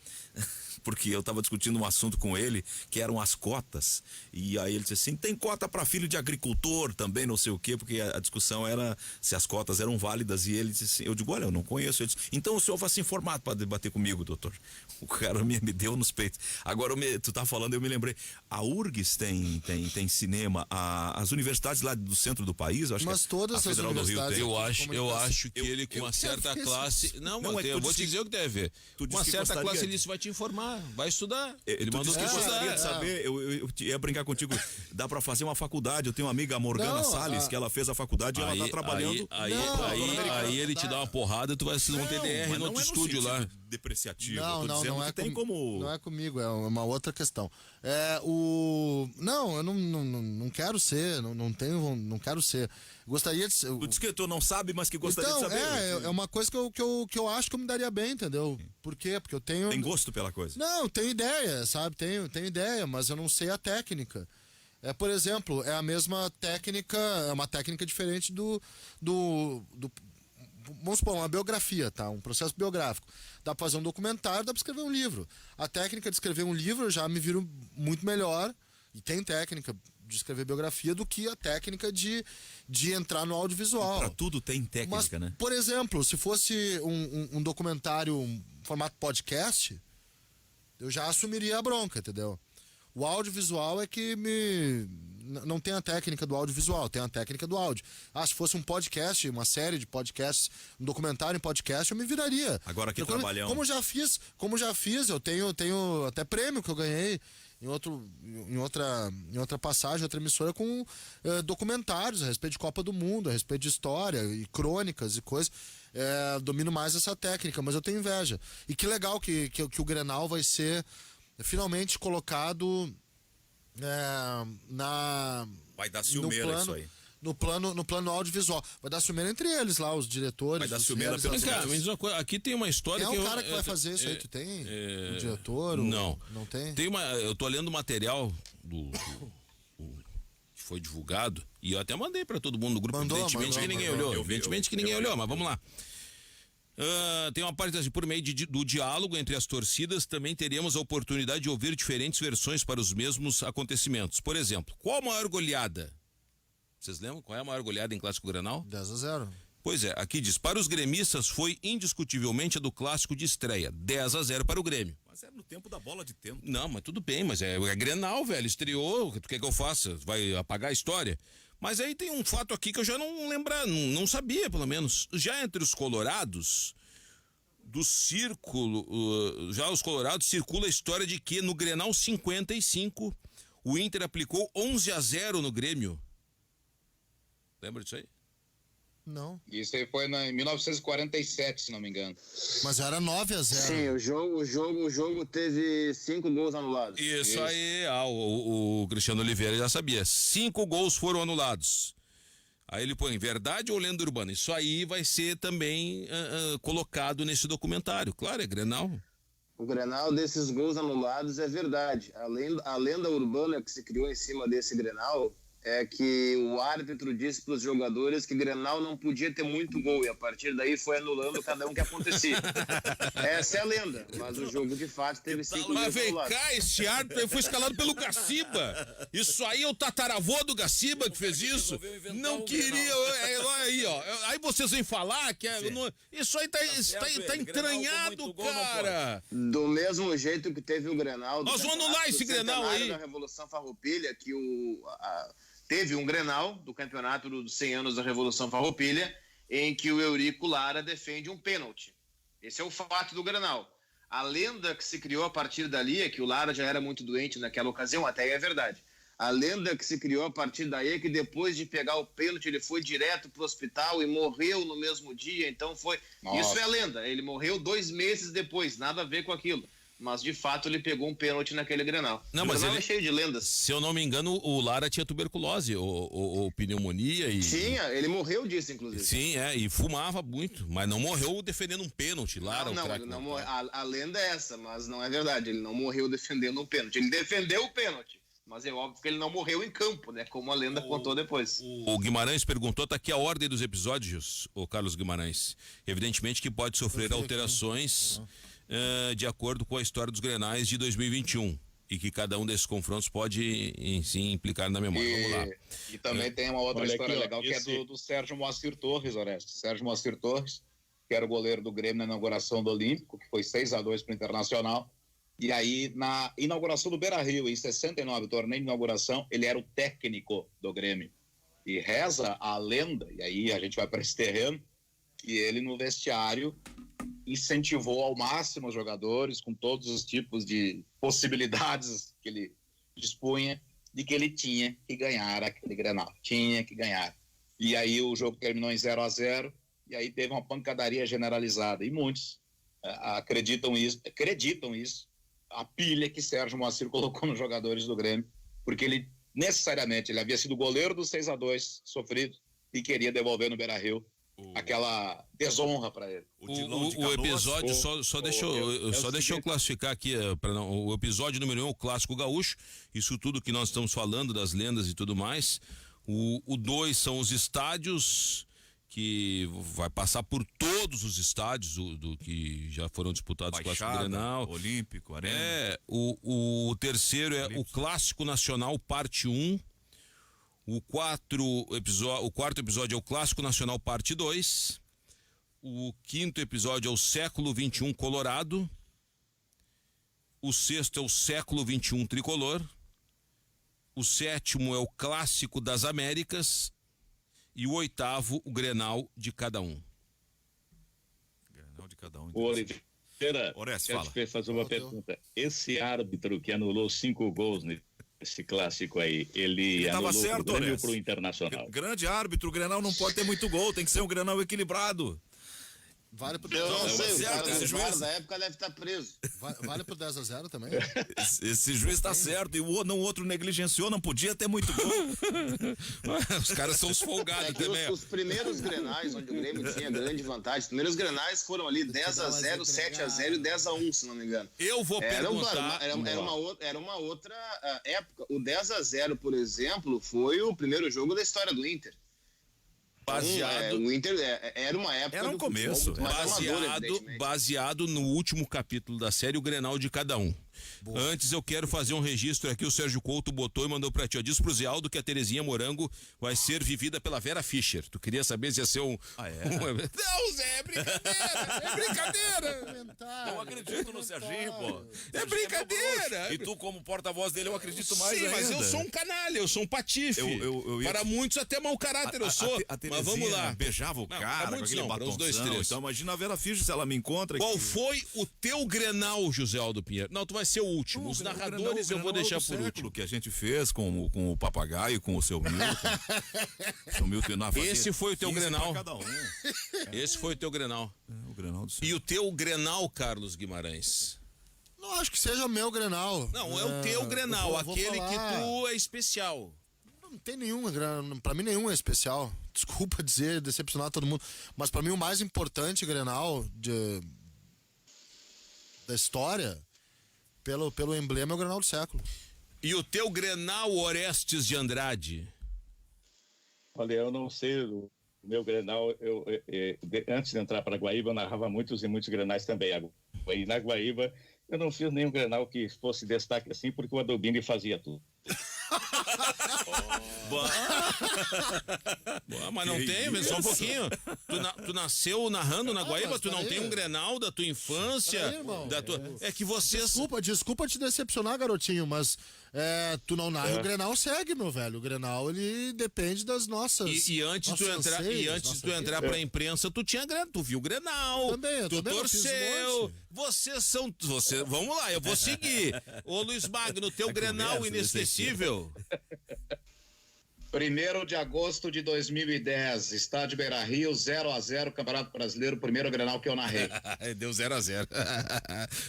Speaker 3: Porque eu estava discutindo um assunto com ele, que eram as cotas, e aí ele disse assim, tem cota para filho de agricultor também, não sei o quê, porque a discussão era se as cotas eram válidas, e ele disse assim, eu digo, olha, eu não conheço. Ele disse, então o senhor vai se informar para debater comigo, doutor. O cara me deu nos peitos. Agora, tu tá falando, eu me lembrei, a URGS tem cinema, as universidades lá do centro do país, eu acho
Speaker 2: mas
Speaker 3: que
Speaker 2: todas
Speaker 3: a Federal do Rio tem.
Speaker 6: Eu acho que ele com uma certa classe... Não, eu vou te dizer o que deve ver. Uma certa classe ele disse, vai te informar, vai estudar.
Speaker 3: Ele mandou que gostaria de saber, eu ia brincar contigo, dá pra fazer uma faculdade, eu tenho uma amiga, a Morgana Salles, que ela fez a faculdade e ela tá trabalhando.
Speaker 6: Aí ele te dá uma porrada, tu vai se um TDR no outro estúdio lá.
Speaker 3: Depreciativo,
Speaker 2: não é
Speaker 3: tem como...
Speaker 2: Não é comigo, é uma outra questão. Não, eu não quero ser, não quero ser. Gostaria de ser.
Speaker 3: Tu disse que tu não sabe, mas que gostaria de saber.
Speaker 2: É uma coisa que eu acho que eu me daria bem, entendeu? Por quê? Porque eu tenho...
Speaker 3: Tem gosto pela coisa.
Speaker 2: Não, tenho ideia, sabe? Tenho ideia, mas eu não sei a técnica. Por exemplo, é a mesma técnica, é uma técnica diferente do vamos supor, uma biografia, tá? Um processo biográfico. Dá pra fazer um documentário, dá pra escrever um livro. A técnica de escrever um livro eu já me viro muito melhor, e tem técnica de escrever biografia, do que a técnica de entrar no audiovisual.
Speaker 3: Pra tudo tem técnica, né?
Speaker 2: Por exemplo, se fosse um documentário, um formato podcast, eu já assumiria a bronca, entendeu? O audiovisual é que não tem a técnica do audiovisual, tem a técnica do áudio. Se fosse um podcast, uma série de podcasts, um documentário em podcast, eu me viraria.
Speaker 3: Agora que trabalhão.
Speaker 2: Como já fiz, eu tenho até prêmio que eu ganhei em outra passagem, outra emissora, com documentários a respeito de Copa do Mundo, a respeito de história e crônicas e coisas. Domino mais essa técnica, mas eu tenho inveja. E que legal que o Grenal vai ser finalmente colocado
Speaker 3: vai dar ciumeira isso aí.
Speaker 2: No plano audiovisual. Vai dar ciumeira entre eles lá, os diretores.
Speaker 3: Vai dar ciumeira
Speaker 6: pelos caras. Aqui tem uma história.
Speaker 2: Quem é o cara que vai fazer isso aí? Tu tem? O diretor?
Speaker 6: Não.
Speaker 2: Não tem?
Speaker 6: Eu tô lendo o material que foi divulgado e eu até mandei pra todo mundo no grupo. Evidentemente que ninguém olhou. Evidentemente que ninguém olhou, mas vamos lá. Tem uma parte assim, por meio do diálogo entre as torcidas, também teremos a oportunidade de ouvir diferentes versões para os mesmos acontecimentos. Por exemplo, qual a maior goleada? Vocês lembram? Qual é a maior goleada em Clássico Grenal?
Speaker 2: 10-0.
Speaker 6: Pois é, aqui diz, para os gremistas foi indiscutivelmente a do Clássico de estreia, 10-0 para o Grêmio.
Speaker 3: Mas era no tempo da bola de tempo.
Speaker 6: Não, mas tudo bem, mas é Grenal, velho, estreou, o que tu quer que eu faça? Vai apagar a história? Mas aí tem um fato aqui que eu já não sabia, pelo menos. Já entre os colorados, do círculo, já os colorados, circula a história de que no Grenal 55, o Inter aplicou 11-0 no Grêmio. Lembra disso aí?
Speaker 2: Não.
Speaker 1: Isso aí foi em 1947, se não me engano.
Speaker 2: Mas era 9-0.
Speaker 4: Sim, o jogo teve 5 gols anulados.
Speaker 6: Isso aí, o Cristiano Oliveira já sabia. 5 gols foram anulados. Aí ele põe verdade ou lenda urbana. Isso aí vai ser também colocado nesse documentário. Claro, é Grenal.
Speaker 4: O Grenal desses gols anulados é verdade. A lenda urbana que se criou em cima desse Grenal é que o árbitro disse para os jogadores que Grenal não podia ter muito gol, e a partir daí foi anulando cada um que acontecia. Essa é a lenda, mas o jogo de fato teve 5 gols.
Speaker 6: Mas vem cá, esse árbitro foi escalado pelo Gaciba. Isso aí é o tataravô do Gaciba que fez isso. Não queria. Aí, ó. Aí vocês vêm falar que isso aí tá entranhado, cara.
Speaker 4: Do mesmo jeito que teve o Grenal.
Speaker 6: Nós vamos anular esse Grenal aí.
Speaker 4: Da Revolução Farroupilha, que teve um Grenal do campeonato dos 100 anos da Revolução Farroupilha, em que o Eurico Lara defende um pênalti. Esse é o fato do Grenal. A lenda que se criou a partir dali é que o Lara já era muito doente naquela ocasião, até é verdade. A lenda que se criou a partir daí é que depois de pegar o pênalti ele foi direto para o hospital e morreu no mesmo dia, então foi... Nossa. Isso é a lenda, ele morreu 2 meses depois, nada a ver com aquilo. Mas, de fato, ele pegou um pênalti naquele Grenal.
Speaker 6: Não, mas ele
Speaker 4: é cheio de lendas.
Speaker 6: Se eu não me engano, o Lara tinha tuberculose ou pneumonia e...
Speaker 4: Tinha, ele morreu disso, inclusive.
Speaker 6: Sim, e fumava muito, mas não morreu defendendo um pênalti. Lara,
Speaker 4: a lenda é essa, mas não é verdade. Ele não morreu defendendo um pênalti. Ele defendeu o pênalti, mas é óbvio que ele não morreu em campo, né? Como a lenda contou depois.
Speaker 6: O Guimarães perguntou, tá aqui a ordem dos episódios, o Carlos Guimarães. Evidentemente que pode sofrer alterações... de acordo com a história dos Grenais de 2021 e que cada um desses confrontos pode sim implicar na memória. Vamos lá.
Speaker 1: E também tem uma outra história legal que é do Sérgio Moacir Torres, Orestes. Sérgio Moacir Torres, que era o goleiro do Grêmio na inauguração do Olímpico, que foi 6-2 para o Internacional. E aí, na inauguração do Beira-Rio, em 69, o torneio de inauguração, ele era o técnico do Grêmio. E reza a lenda, e aí a gente vai para esse terreno, que ele no vestiário incentivou ao máximo os jogadores, com todos os tipos de possibilidades que ele dispunha, de que ele tinha que ganhar aquele Grenal, tinha que ganhar. E aí o jogo terminou em 0-0, e aí teve uma pancadaria generalizada, e muitos acreditam isso, a pilha que Sérgio Moacir colocou nos jogadores do Grêmio, porque ele necessariamente, ele havia sido goleiro do 6-2 sofrido, e queria devolver no Beira-Rio aquela desonra para ele.
Speaker 6: O episódio, deixa eu classificar aqui, o episódio número 1, o Clássico Gaúcho, isso tudo que nós estamos falando, das lendas e tudo mais. O 2 são os estádios, que vai passar por todos os estádios do que já foram disputados o Clássico Grenal.
Speaker 3: Olímpico, Arena.
Speaker 6: O terceiro é o Clássico Nacional, parte 1. O quarto episódio é o Clássico Nacional, parte 2. O quinto episódio é o Século XXI Colorado. O sexto é o Século XXI Tricolor. O sétimo é o Clássico das Américas. E o oitavo, o Grenal de cada um.
Speaker 3: Grenal de cada um.
Speaker 5: Oliveira, quero te fazer uma pergunta. Esse árbitro que anulou 5 gols esse clássico aí, ele anulou certo, pro Grêmio ou pro Internacional?
Speaker 3: Grande árbitro, o Grenal não pode ter muito gol, tem que ser um Grenal equilibrado.
Speaker 2: Vale pro 10-0.
Speaker 4: Eu não sei, o cara esse juiz da época deve estar preso.
Speaker 2: Vale pro 10-0 também?
Speaker 3: Esse juiz tá certo, e o outro negligenciou, não podia ter muito gol.
Speaker 6: Os caras são os folgados também.
Speaker 4: Os primeiros Grenais, onde o Grêmio tinha grande vantagem, os primeiros Grenais foram ali 10-0, 7-0 e 10-1, se não me engano.
Speaker 6: Eu vou perguntar...
Speaker 4: Era uma outra época. O 10-0, por exemplo, foi o primeiro jogo da história do Inter. O Inter era uma época.
Speaker 3: Era um começo.
Speaker 6: Baseado no último capítulo da série, o Grenal de cada um. Boa. Antes eu quero fazer um registro aqui, o Sérgio Couto botou e mandou pra ti, diz pro Zé Aldo que a Terezinha Morango vai ser vivida pela Vera Fischer. Tu queria saber se ia ser um...
Speaker 3: Não, Zé, é brincadeira,
Speaker 6: Não
Speaker 3: acredito no Serginho, pô.
Speaker 6: É brincadeira.
Speaker 3: E tu, como porta-voz dele, eu acredito mais ainda.
Speaker 6: Sim, mas eu sou um canalha, eu sou um patife. Para muitos até mau caráter eu sou. Mas vamos lá.
Speaker 3: Beijava o cara com aquele batonzão. Então imagina a Vera Fischer se ela me encontra.
Speaker 6: Qual foi o teu Grenal, José Aldo Pinheiro? Não, tu vai ser o último. Os narradores eu vou deixar por último.
Speaker 3: Que a gente fez com o Papagaio, com o seu Milton.
Speaker 6: Esse foi o teu Grenal. Esse foi o teu Grenal.
Speaker 3: O Grenal do céu.
Speaker 6: E o teu Grenal, Carlos Guimarães?
Speaker 2: Não acho que seja meu Grenal.
Speaker 6: Não, é o teu Grenal, aquele que tu é especial.
Speaker 2: Não tem nenhum, pra mim nenhum é especial. Desculpa dizer, decepcionar todo mundo. Mas pra mim o mais importante Grenal da história, pelo emblema, é o Grenal do século.
Speaker 6: E o teu Grenal, Orestes de Andrade?
Speaker 5: Olha, eu não sei o meu Grenal, antes de entrar para Guaíba, eu narrava muitos e muitos Grenais também. E na Guaíba, eu não fiz nenhum Grenal que fosse destaque assim, porque o Adubini fazia tudo.
Speaker 6: Mas não tem, mas só um pouquinho. Tu nasceu narrando na Guaíba, tu não tem um Grenal da tua infância. É que vocês.
Speaker 2: Desculpa te decepcionar, garotinho, mas tu não narra o Grenal, segue, meu velho. O Grenal, ele depende das nossas.
Speaker 6: E antes de tu entrar pra imprensa, tu tinha Grenal, tu viu o Grenal. Tu torceu. Vamos lá, eu vou seguir. Ô Luiz Magno, teu Grenal inesquecível.
Speaker 1: 1º de agosto de 2010, estádio Beira-Rio, 0-0, Campeonato Brasileiro, primeiro Grenal que eu narrei.
Speaker 6: Deu 0-0.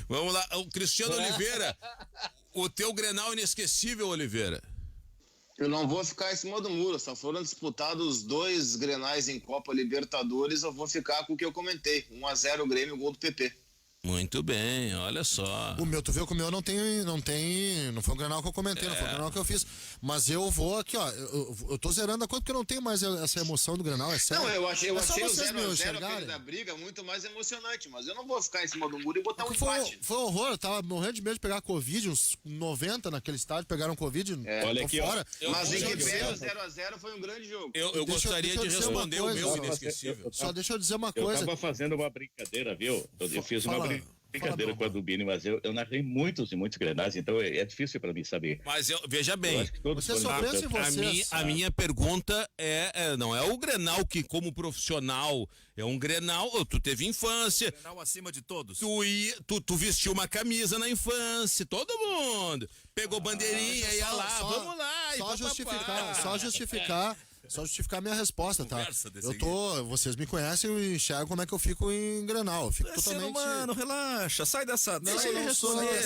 Speaker 6: Vamos lá, o Cristiano Oliveira, o teu Grenal inesquecível, Oliveira.
Speaker 4: Eu não vou ficar em cima do muro, só foram disputados 2 Grenais em Copa Libertadores, eu vou ficar com o que eu comentei, 1-0 Grêmio, gol do PP.
Speaker 6: Muito bem, olha só.
Speaker 2: O meu, tu viu que o meu não foi um Grenal que eu comentei, não foi um Grenal que eu fiz. Mas eu vou aqui, ó, eu tô zerando a conta porque eu não tenho mais essa emoção do Grenal, é sério.
Speaker 4: Não, eu achei o 0-0 aquele da briga muito mais emocionante, mas eu não vou ficar em cima do muro e botar um empate.
Speaker 2: Foi horror, eu tava morrendo de medo de pegar Covid, uns 90 naquele estádio pegaram Covid,
Speaker 5: olha aqui,
Speaker 2: fora.
Speaker 4: Mas em que pé o 0-0 foi um grande jogo.
Speaker 6: Eu gostaria de responder o meu inesquecível.
Speaker 2: Só deixa eu dizer uma coisa.
Speaker 5: Eu tava fazendo uma brincadeira, viu? Eu fiz uma brincadeira com a Dubini, mas eu narrei muitos e muitos Grenais, então é difícil para mim saber.
Speaker 6: Mas veja bem,
Speaker 2: você só pensa em vocês.
Speaker 6: A minha pergunta não é o Grenal que como profissional, é um Grenal, tu teve infância.
Speaker 3: Grenal acima de todos.
Speaker 6: Tu vestiu uma camisa na infância, todo mundo. Pegou bandeirinha, ia lá, vamos lá.
Speaker 2: Só justificar a minha resposta, tá? Vocês me conhecem e enxergam como é que eu fico em Grenal. Eu fico totalmente.
Speaker 3: Mano, relaxa, sai dessa. Deixa ele responder.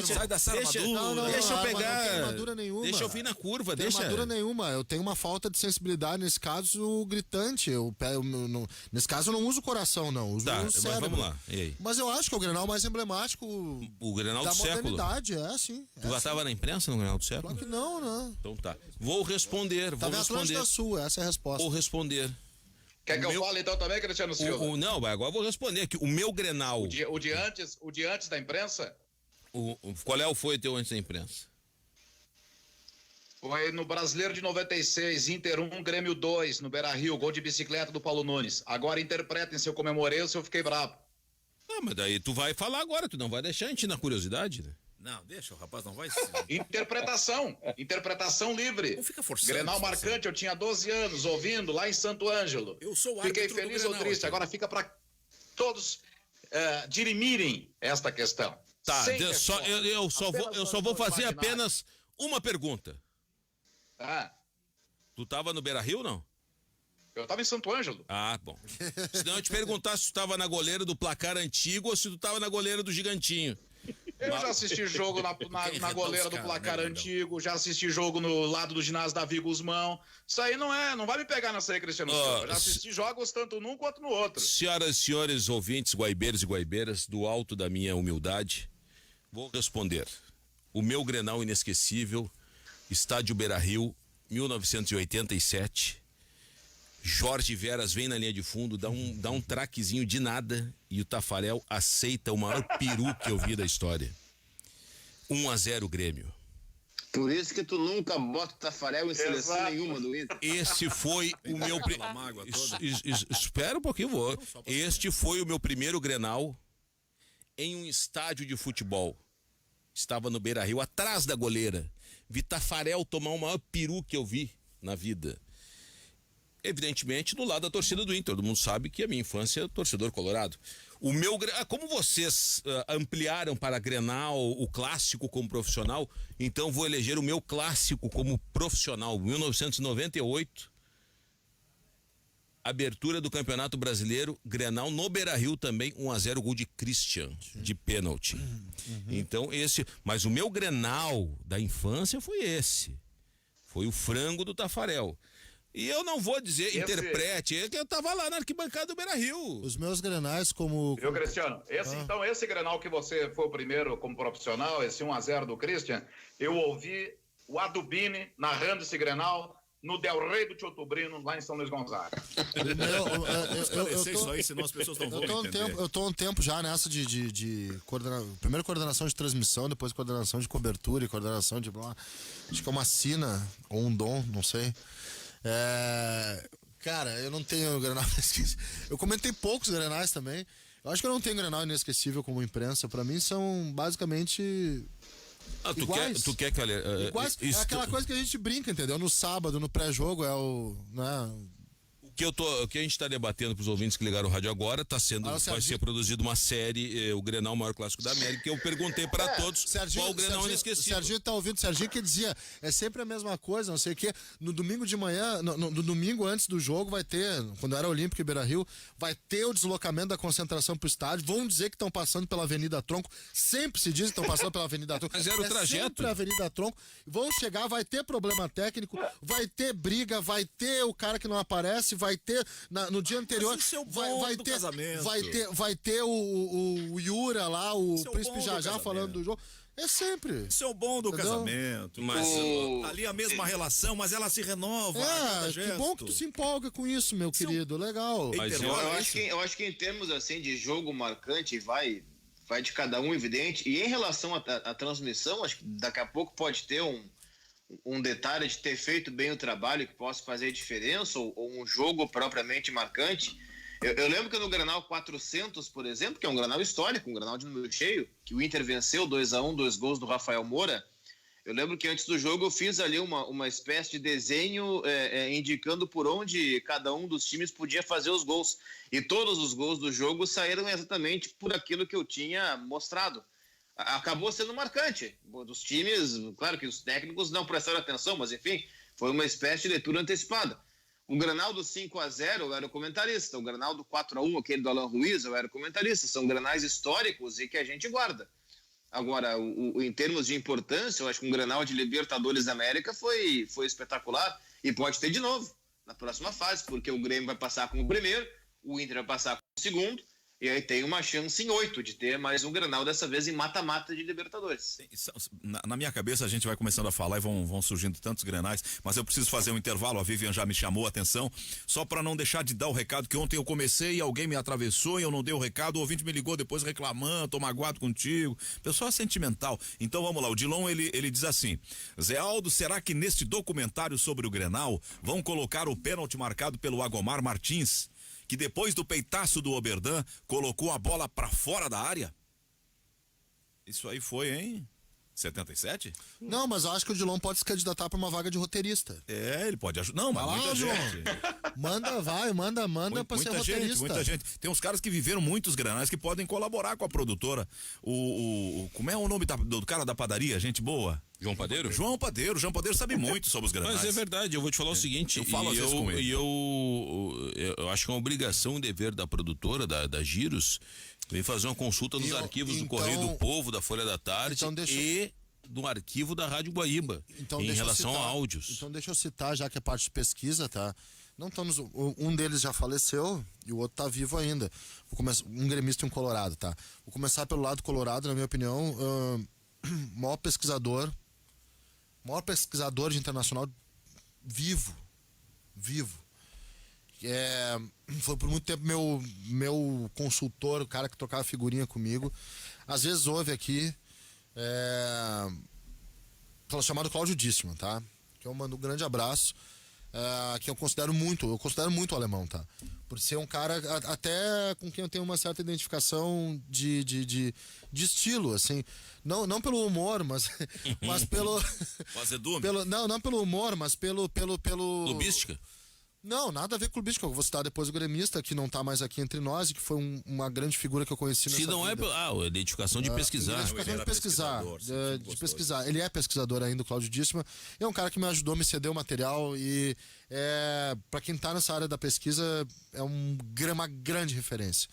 Speaker 3: Sai dessa armadura.
Speaker 6: Deixa eu pegar.
Speaker 2: Não tem armadura nenhuma.
Speaker 6: Deixa eu vir na curva,
Speaker 2: Não tem armadura nenhuma. Eu tenho uma falta de sensibilidade, nesse caso, gritante. Nesse caso, eu não uso o coração, não. Uso o cérebro.
Speaker 6: Mas vamos lá. E aí?
Speaker 2: Mas eu acho que é o Grenal mais emblemático.
Speaker 6: O Grenal
Speaker 2: da
Speaker 6: do século.
Speaker 2: modernidade, sim.
Speaker 6: Tu já tava na imprensa no Grenal do século?
Speaker 2: Claro que não, né?
Speaker 6: Então tá. Vou responder.
Speaker 2: Da Sul, essa é a resposta.
Speaker 6: Vou responder.
Speaker 1: Quer que eu fale então também, Cristiano Silva?
Speaker 6: Não, agora eu vou responder que o meu Grenal.
Speaker 1: O de antes da imprensa?
Speaker 6: Qual foi o teu antes da imprensa?
Speaker 1: Foi no Brasileiro de 96, Inter 1, Grêmio 2, no Beira-Rio, gol de bicicleta do Paulo Nunes. Agora interpretem se eu comemorei ou se eu fiquei bravo.
Speaker 6: Mas daí tu vai falar agora, tu não vai deixar a gente na curiosidade, né?
Speaker 3: Não, deixa, o rapaz não vai.
Speaker 1: Interpretação livre.
Speaker 3: Não fica forçando.
Speaker 1: Grenal marcante, eu tinha 12 anos, ouvindo lá em Santo Ângelo.
Speaker 3: Eu sou o árbitro.
Speaker 1: Fiquei feliz ou triste, agora fica para todos dirimirem esta questão.
Speaker 6: Tá, eu só vou fazer apenas uma pergunta. Tu tava no Beira-Rio ou não?
Speaker 1: Eu tava em Santo Ângelo.
Speaker 6: Ah, bom. Senão eu te perguntar se tu tava na goleira do placar antigo ou se tu tava na goleira do gigantinho.
Speaker 1: Eu já assisti jogo na goleira do placar antigo, já assisti jogo no lado do ginásio Davi Guzmão. Isso aí não vai me pegar nessa aí, Cristiano Silva. Já assisti jogos tanto num quanto no outro.
Speaker 6: Senhoras e senhores ouvintes, guaibeiros e guaibeiras, do alto da minha humildade, vou responder. O meu Grenal inesquecível, Estádio Beira-Rio, 1987. Jorge Veras vem na linha de fundo, dá um traquezinho de nada e o Tafarel aceita o maior peru que eu vi da história. 1-0 Grêmio.
Speaker 4: Por isso que tu nunca bota o Tafarel em seleção nenhuma do Inter.
Speaker 6: Esse foi o meu... Espera um pouquinho, vou. Este foi o meu primeiro Grenal em um estádio de futebol. Estava no Beira-Rio, atrás da goleira. Vi Tafarel tomar o maior peru que eu vi na vida. Evidentemente, do lado da torcida do Inter. Todo mundo sabe que a minha infância é torcedor colorado. Como vocês ampliaram para Grenal o clássico como profissional, então vou eleger o meu clássico como profissional. 1998, abertura do Campeonato Brasileiro, Grenal no Beira-Rio também, 1-0, gol de Christian, de pênalti. Então mas o meu Grenal da infância foi esse. Foi o frango do Tafarel. E eu não vou dizer, interprete, é que eu tava lá na arquibancada do Beira-Rio.
Speaker 2: Os meus Grenais como...
Speaker 1: Viu, Cristiano? Então, esse Grenal que você foi o primeiro como profissional, esse 1-0 do Christian, eu ouvi o Adubini narrando esse Grenal no Del Rey do Tiotobrino, lá em São Luís Gonzaga.
Speaker 3: Isso aí, senão as pessoas não vão entender.
Speaker 2: Eu tô há um tempo já nessa primeiro coordenação de transmissão, depois coordenação de cobertura e coordenação de acho que é uma sina ou um dom, não sei. Cara, eu não tenho Grenal inesquecível. Eu comentei poucos Grenais também. Eu acho que eu não tenho Grenal inesquecível como imprensa. Pra mim são basicamente iguais.
Speaker 3: Tu quer que
Speaker 2: iguais. É aquela coisa que a gente brinca, entendeu? No sábado, no pré-jogo,
Speaker 6: O que a gente está debatendo para os ouvintes que ligaram o rádio agora vai ser produzido uma série, o Grenal, o maior clássico da América, que eu perguntei para todos qual o Grenal inesquecível.
Speaker 2: O Serginho tá ouvindo, o Serginho que dizia, é sempre a mesma coisa, não sei o quê. No domingo de manhã, no domingo antes do jogo vai ter, quando era Olímpico e Beira-Rio, vai ter o deslocamento da concentração pro estádio, vão dizer que estão passando pela Avenida Tronco, sempre se diz que estão passando pela Avenida Tronco.
Speaker 6: Mas era o trajeto.
Speaker 2: Sempre a Avenida Tronco, vão chegar, vai ter problema técnico, vai ter briga, vai ter o cara que não aparece, vai ter... No dia anterior vai ter o Yura lá, o Príncipe Jajá falando do jogo. É sempre.
Speaker 3: Isso é o bom do casamento.
Speaker 6: Mas
Speaker 3: ali a mesma relação, mas ela se renova.
Speaker 2: Que bom que tu se empolga com isso, meu querido. Legal.
Speaker 4: Mas eu acho que em termos assim de jogo marcante vai de cada um, evidente. E em relação à transmissão, acho que daqui a pouco pode ter um detalhe de ter feito bem o trabalho que possa fazer diferença, ou um jogo propriamente marcante. Eu lembro que no Grenal 400, por exemplo, que é um Grenal histórico, um Grenal de número cheio, que o Inter venceu 2-1, 2 gols do Rafael Moura. Eu lembro que antes do jogo eu fiz ali uma espécie de desenho indicando por onde cada um dos times podia fazer os gols. E todos os gols do jogo saíram exatamente por aquilo que eu tinha mostrado. Acabou sendo marcante dos times. Claro que os técnicos não prestaram atenção, mas enfim, foi uma espécie de leitura antecipada. O Grenal do 5-0 eu era o comentarista, o Grenal do 4-1, aquele do Alan Ruiz, eu era o comentarista. São grenais históricos e que a gente guarda. Agora, em termos de importância, eu acho que um Grenal de Libertadores da América foi espetacular, e pode ter de novo na próxima fase, porque o Grêmio vai passar como o primeiro, o Inter vai passar como o segundo, e aí tem uma chance em 8 de ter mais um Grenal, dessa vez em mata-mata de Libertadores.
Speaker 3: Na minha cabeça a gente vai começando a falar e vão surgindo tantos Grenais, mas eu preciso fazer um intervalo, a Vivian já me chamou a atenção, só para não deixar de dar o recado que ontem eu comecei e alguém me atravessou e eu não dei o recado, o ouvinte me ligou depois reclamando, tô magoado contigo, pessoal sentimental. Então vamos lá, o Dilon ele diz assim: Zé Aldo, será que neste documentário sobre o Grenal vão colocar o pênalti marcado pelo Agomar Martins, que depois do peitaço do Oberdan colocou a bola pra fora da área? Isso aí foi em 77?
Speaker 2: Não, mas eu acho que o Dilon pode se candidatar pra uma vaga de roteirista.
Speaker 3: Ele pode ajudar. Não, mas muita gente.
Speaker 2: Manda pra ser roteirista.
Speaker 3: Muita gente. Tem uns caras que viveram muitos Grenais que podem colaborar com a produtora. Como é o nome do cara da padaria? Gente boa?
Speaker 6: João Padeiro?
Speaker 3: João Padeiro sabe muito sobre os Grenais.
Speaker 6: Mas é verdade, eu vou te falar o seguinte,
Speaker 3: eu falo às vezes com ele.
Speaker 6: Eu acho que é uma obrigação, um dever da produtora, da Giros, vem fazer uma consulta nos arquivos do Correio do Povo, da Folha da Tarde e do arquivo da Rádio Guaíba, em relação a áudios.
Speaker 2: Então deixa eu citar, já que é parte de pesquisa, tá? Não estamos, um deles já faleceu e o outro tá vivo ainda. Vou começar, um gremista e um colorado, tá? Vou começar pelo lado colorado, na minha opinião, maior pesquisador de internacional vivo. Foi por muito tempo meu consultor, o cara que trocava figurinha comigo. Às vezes ouve aqui, chamado Cláudio Dissmann, tá? Que eu mando um grande abraço, que eu considero muito o alemão, tá? Por ser um cara até com quem eu tenho uma certa identificação de estilo, assim, não pelo humor, mas pelo não pelo humor, mas pelo
Speaker 6: Clubística?
Speaker 2: Não, nada a ver com o clubística. Eu vou citar depois o gremista, que não tá mais aqui entre nós e que foi uma grande figura que eu conheci nessa vida.
Speaker 6: Se não é identificação de pesquisar.
Speaker 2: Identificação de pesquisar. Ele é pesquisador ainda, o Cláudio Dissmann. É um cara que me ajudou, me cedeu material e para quem tá nessa área da pesquisa é uma grande referência.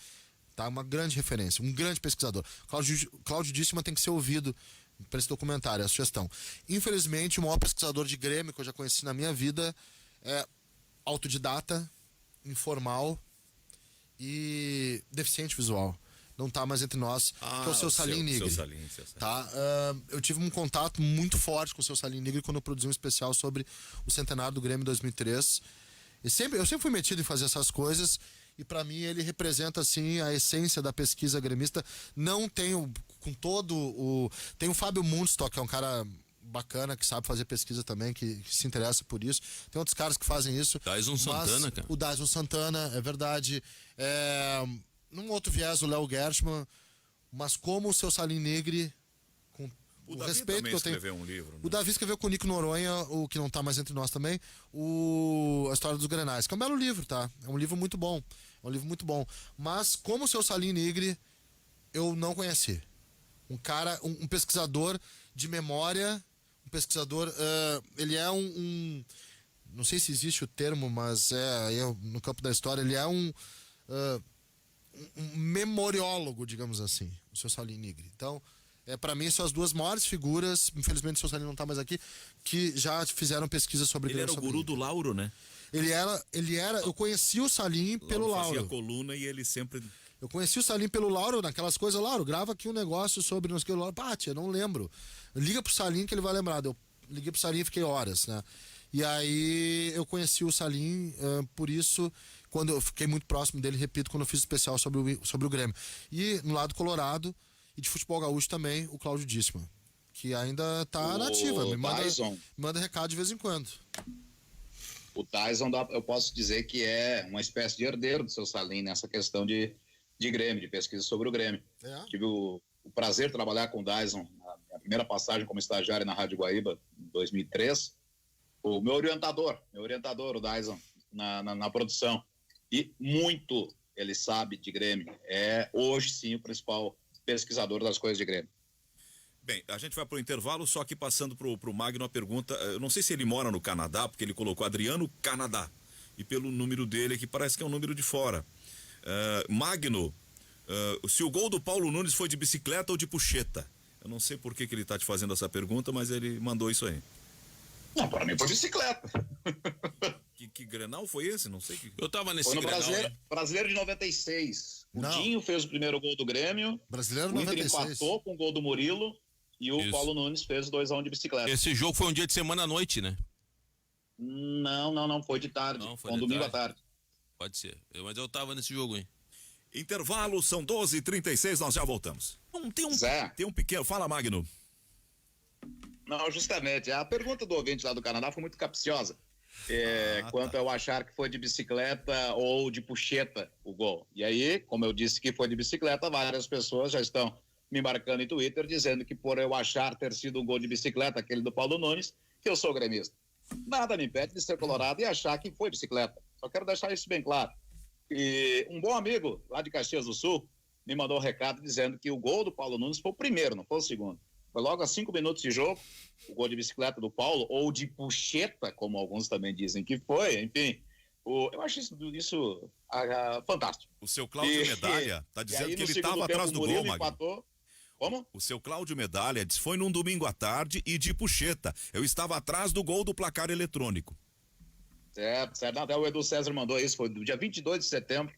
Speaker 2: Tá? Uma grande referência, um grande pesquisador. Cláudio Dissmann tem que ser ouvido para esse documentário, é a sugestão. Infelizmente, o maior pesquisador de Grêmio que eu já conheci na minha vida é autodidata, informal e deficiente visual. não tá mais entre nós, que é o seu Salim Nigri. Tá? Eu tive um contato muito forte com o seu Salim Nigri quando eu produzi um especial sobre o centenário do Grêmio 2003. Eu sempre fui metido em fazer essas coisas, e para mim ele representa assim a essência da pesquisa gremista. Não tenho com todo o... Tem o Fábio Mundstock, que é um cara bacana, que sabe fazer pesquisa também, que se interessa por isso. Tem outros caras que fazem isso.
Speaker 6: Dyson Santana, cara.
Speaker 2: O Dyson Santana, é verdade. Num outro viés, o Léo Gershman. Mas como o seu Salim Nigri, com o respeito que eu tenho...
Speaker 3: Um livro, né?
Speaker 2: O Davi escreveu com o Nico Noronha, o que não tá mais entre nós também, a História dos Grenais, que é um belo livro, tá? É um livro muito bom. Mas como o seu Salim Nigri, eu não conheci. Um cara, um pesquisador de memória, ele é não sei se existe o termo, mas no campo da história, ele é um memoriólogo, digamos assim, o seu Salim Nigri. Então, para mim, são as duas maiores figuras, infelizmente o seu Salim não está mais aqui, que já fizeram pesquisa sobre
Speaker 3: ele era o guru do Lauro, né?
Speaker 2: Ele era, eu conheci o Salim pelo Lauro.
Speaker 3: Fazia coluna e ele sempre...
Speaker 2: Eu conheci o Salim pelo Lauro, naquelas coisas, Lauro, grava aqui um negócio sobre, não sei o que, Lauro, tia, não lembro. Liga pro Salim que ele vai lembrar. Eu liguei pro Salim e fiquei horas, né? E aí eu conheci o Salim, por isso, quando eu fiquei muito próximo dele, repito, quando eu fiz especial sobre o Grêmio. E no lado colorado, e de futebol gaúcho também, o Cláudio Díssima, que ainda tá nativa, me manda recado de vez em quando.
Speaker 1: O Tyson, eu posso dizer que é uma espécie de herdeiro do seu Salim nessa questão de Grêmio, de pesquisa sobre o Grêmio. Tive o prazer de trabalhar com o Dyson na minha primeira passagem como estagiário na Rádio Guaíba, em 2003. O meu orientador, o Dyson, na produção. E muito ele sabe de Grêmio. É hoje sim o principal pesquisador das coisas de Grêmio.
Speaker 3: Bem, a gente vai pro intervalo, só que passando pro Magno a pergunta, eu não sei se ele mora no Canadá, porque ele colocou Adriano Canadá, e pelo número dele que parece que é um número de fora. Magno, se o gol do Paulo Nunes foi de bicicleta ou de pucheta? Eu não sei por que ele tá te fazendo essa pergunta, mas ele mandou isso aí.
Speaker 1: Não, para mim foi bicicleta.
Speaker 3: Que Grenal foi esse? Não sei que...
Speaker 6: Eu tava nesse
Speaker 1: Foi no
Speaker 6: Grenal,
Speaker 1: Brasileiro de 96. O
Speaker 2: Não.
Speaker 1: Dinho fez o primeiro gol do Grêmio.
Speaker 2: Brasileiro
Speaker 1: o Inter
Speaker 2: 96.
Speaker 1: empatou com o gol do Murilo e o Paulo Nunes fez 2-1 de bicicleta.
Speaker 6: Esse jogo foi um dia de semana à noite, né?
Speaker 1: Não, foi de tarde. Foi um domingo à tarde.
Speaker 6: Pode ser. Mas eu tava nesse jogo, hein?
Speaker 3: Intervalo, são 12h36, nós já voltamos. Tem um pequeno... Fala, Magno.
Speaker 1: Não, justamente. A pergunta do ouvinte lá do Canadá foi muito capciosa. Quanto eu achar que foi de bicicleta ou de pucheta o gol. E aí, como eu disse que foi de bicicleta, várias pessoas já estão me marcando em Twitter, dizendo que por eu achar ter sido um gol de bicicleta, aquele do Paulo Nunes, que eu sou gremista. Nada me impede de ser colorado e achar que foi bicicleta. Só quero deixar isso bem claro. E um bom amigo lá de Caxias do Sul me mandou um recado dizendo que o gol do Paulo Nunes foi o primeiro, não foi o segundo. Foi logo a 5 minutos de jogo, o gol de bicicleta do Paulo, ou de pucheta, como alguns também dizem que foi, enfim. Eu acho isso fantástico.
Speaker 3: O seu Cláudio Medalha tá dizendo que ele estava atrás do gol, Magno.
Speaker 1: Como?
Speaker 3: O seu Cláudio Medalha disse, foi num domingo à tarde e de pucheta. Eu estava atrás do gol do placar eletrônico.
Speaker 1: Certo. Até o Edu César mandou isso, foi do dia 22 de setembro,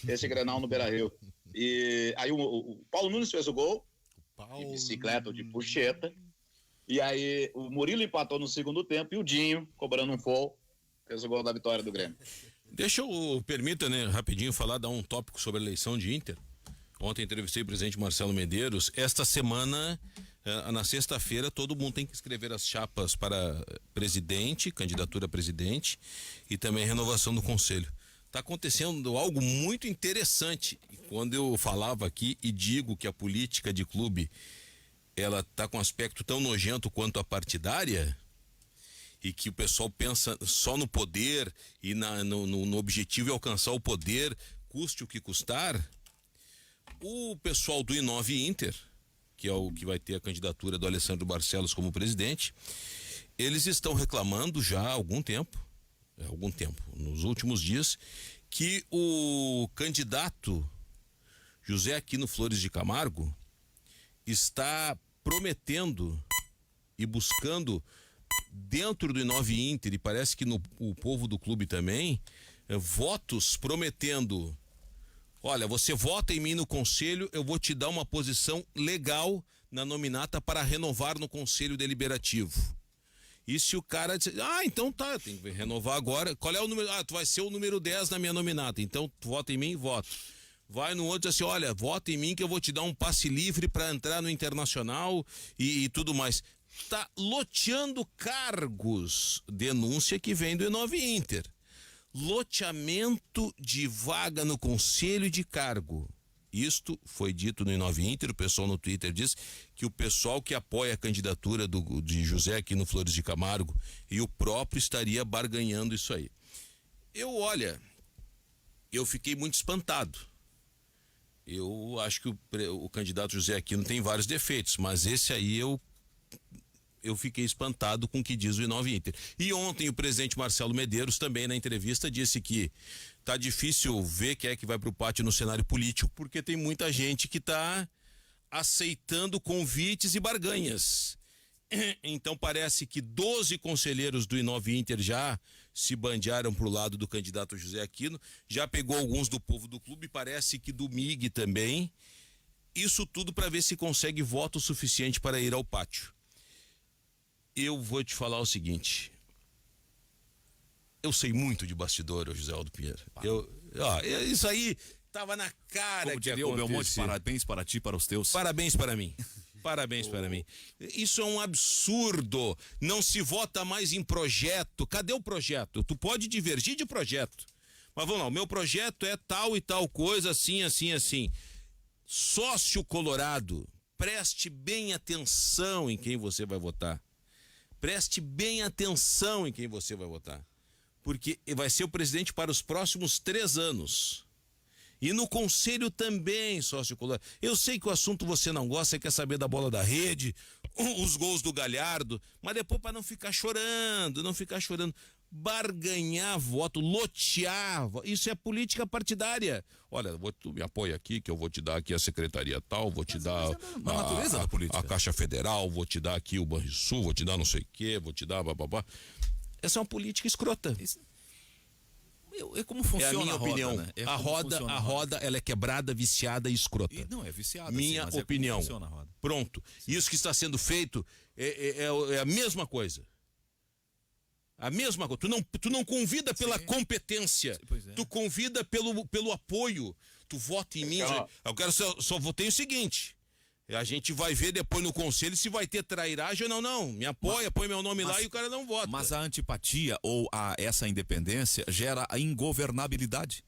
Speaker 1: esse Grenal no Beira-Rio. E aí o Paulo Nunes fez o gol, de bicicleta ou de pucheta, e aí o Murilo empatou no segundo tempo e o Dinho, cobrando um foul, fez o gol da vitória do Grêmio.
Speaker 6: Permita, né, rapidinho dar um tópico sobre a eleição de Inter. Ontem entrevistei o presidente Marcelo Medeiros. Esta semana, na sexta-feira, todo mundo tem que escrever as chapas para presidente, candidatura a presidente e também renovação do conselho. Está acontecendo algo muito interessante. Quando eu falava aqui e digo que a política de clube ela está com um aspecto tão nojento quanto a partidária e que o pessoal pensa só no poder e no objetivo de alcançar o poder, custe o que custar, o pessoal do I9 Inter, que é o que vai ter a candidatura do Alessandro Barcelos como presidente, eles estão reclamando já há algum tempo, nos últimos dias, que o candidato José Aquino Flores de Camargo está prometendo e buscando dentro do I9 Inter, e parece que o povo do clube também, votos prometendo Olha, você vota em mim no conselho, eu vou te dar uma posição legal na nominata para renovar no conselho deliberativo. E se o cara dizer, então tá, tem que renovar agora. Qual é o número? Tu vai ser o número 10 na minha nominata. Então, tu vota em mim, voto. Vai no outro assim, olha, vota em mim que eu vou te dar um passe livre para entrar no Internacional e tudo mais. Tá loteando cargos. Denúncia que vem do I9 Inter. Loteamento de vaga no conselho de cargo. Isto foi dito no I9 Inter, o pessoal no Twitter diz que o pessoal que apoia a candidatura de José aqui no Flores de Camargo e o próprio estaria barganhando isso aí. Eu fiquei muito espantado. Eu acho que o candidato José Aquino tem vários defeitos, mas esse aí eu fiquei espantado com o que diz o I9 Inter. E ontem o presidente Marcelo Medeiros também na entrevista disse que tá difícil ver quem é que vai pro pátio no cenário político, porque tem muita gente que tá aceitando convites e barganhas. Então parece que 12 conselheiros do I9 Inter já se bandearam pro lado do candidato José Aquino, já pegou alguns do povo do clube, parece que do MIG também. Isso tudo para ver se consegue voto suficiente para ir ao pátio. Eu vou te falar o seguinte, eu sei muito de bastidor, José Aldo Pinheiro. Isso aí tava na cara.
Speaker 3: Como diria o Belmonte, parabéns para ti, para os teus.
Speaker 6: Parabéns para mim. Parabéns para mim. Isso é um absurdo. Não se vota mais em projeto. Cadê o projeto? Tu pode divergir de projeto. Mas vamos lá, o meu projeto é tal e tal coisa, assim, assim, assim. Sócio colorado, preste bem atenção em quem você vai votar. Preste bem atenção em quem você vai votar. Porque vai ser o presidente para os próximos 3 anos. E no conselho também, sócio colorado. Eu sei que o assunto você não gosta, você quer saber da bola da rede, os gols do Galhardo, mas depois para não ficar chorando, barganhar voto, lotear, isso é política partidária. Olha, tu me apoia aqui, que eu vou te dar aqui a secretaria tal, vou te dar
Speaker 3: a natureza da política.
Speaker 6: A Caixa Federal, vou te dar aqui o Banrisul, vou te dar não sei o quê, vou te dar bababá. Essa é uma política escrota.
Speaker 3: É como funciona
Speaker 6: a minha opinião.
Speaker 3: Né?
Speaker 6: A roda, ela é quebrada, viciada e escrota.
Speaker 3: Não, é viciada.
Speaker 6: Minha opinião. Pronto. Isso que está sendo feito é a mesma coisa. A mesma coisa. Tu não convida pela competência. Tu convida pelo apoio. Tu vota em mim. Eu quero só votei o seguinte. A gente vai ver depois no conselho se vai ter trairagem ou não. Me apoia, põe meu nome lá e o cara não vota.
Speaker 3: Mas a antipatia ou essa independência gera a ingovernabilidade.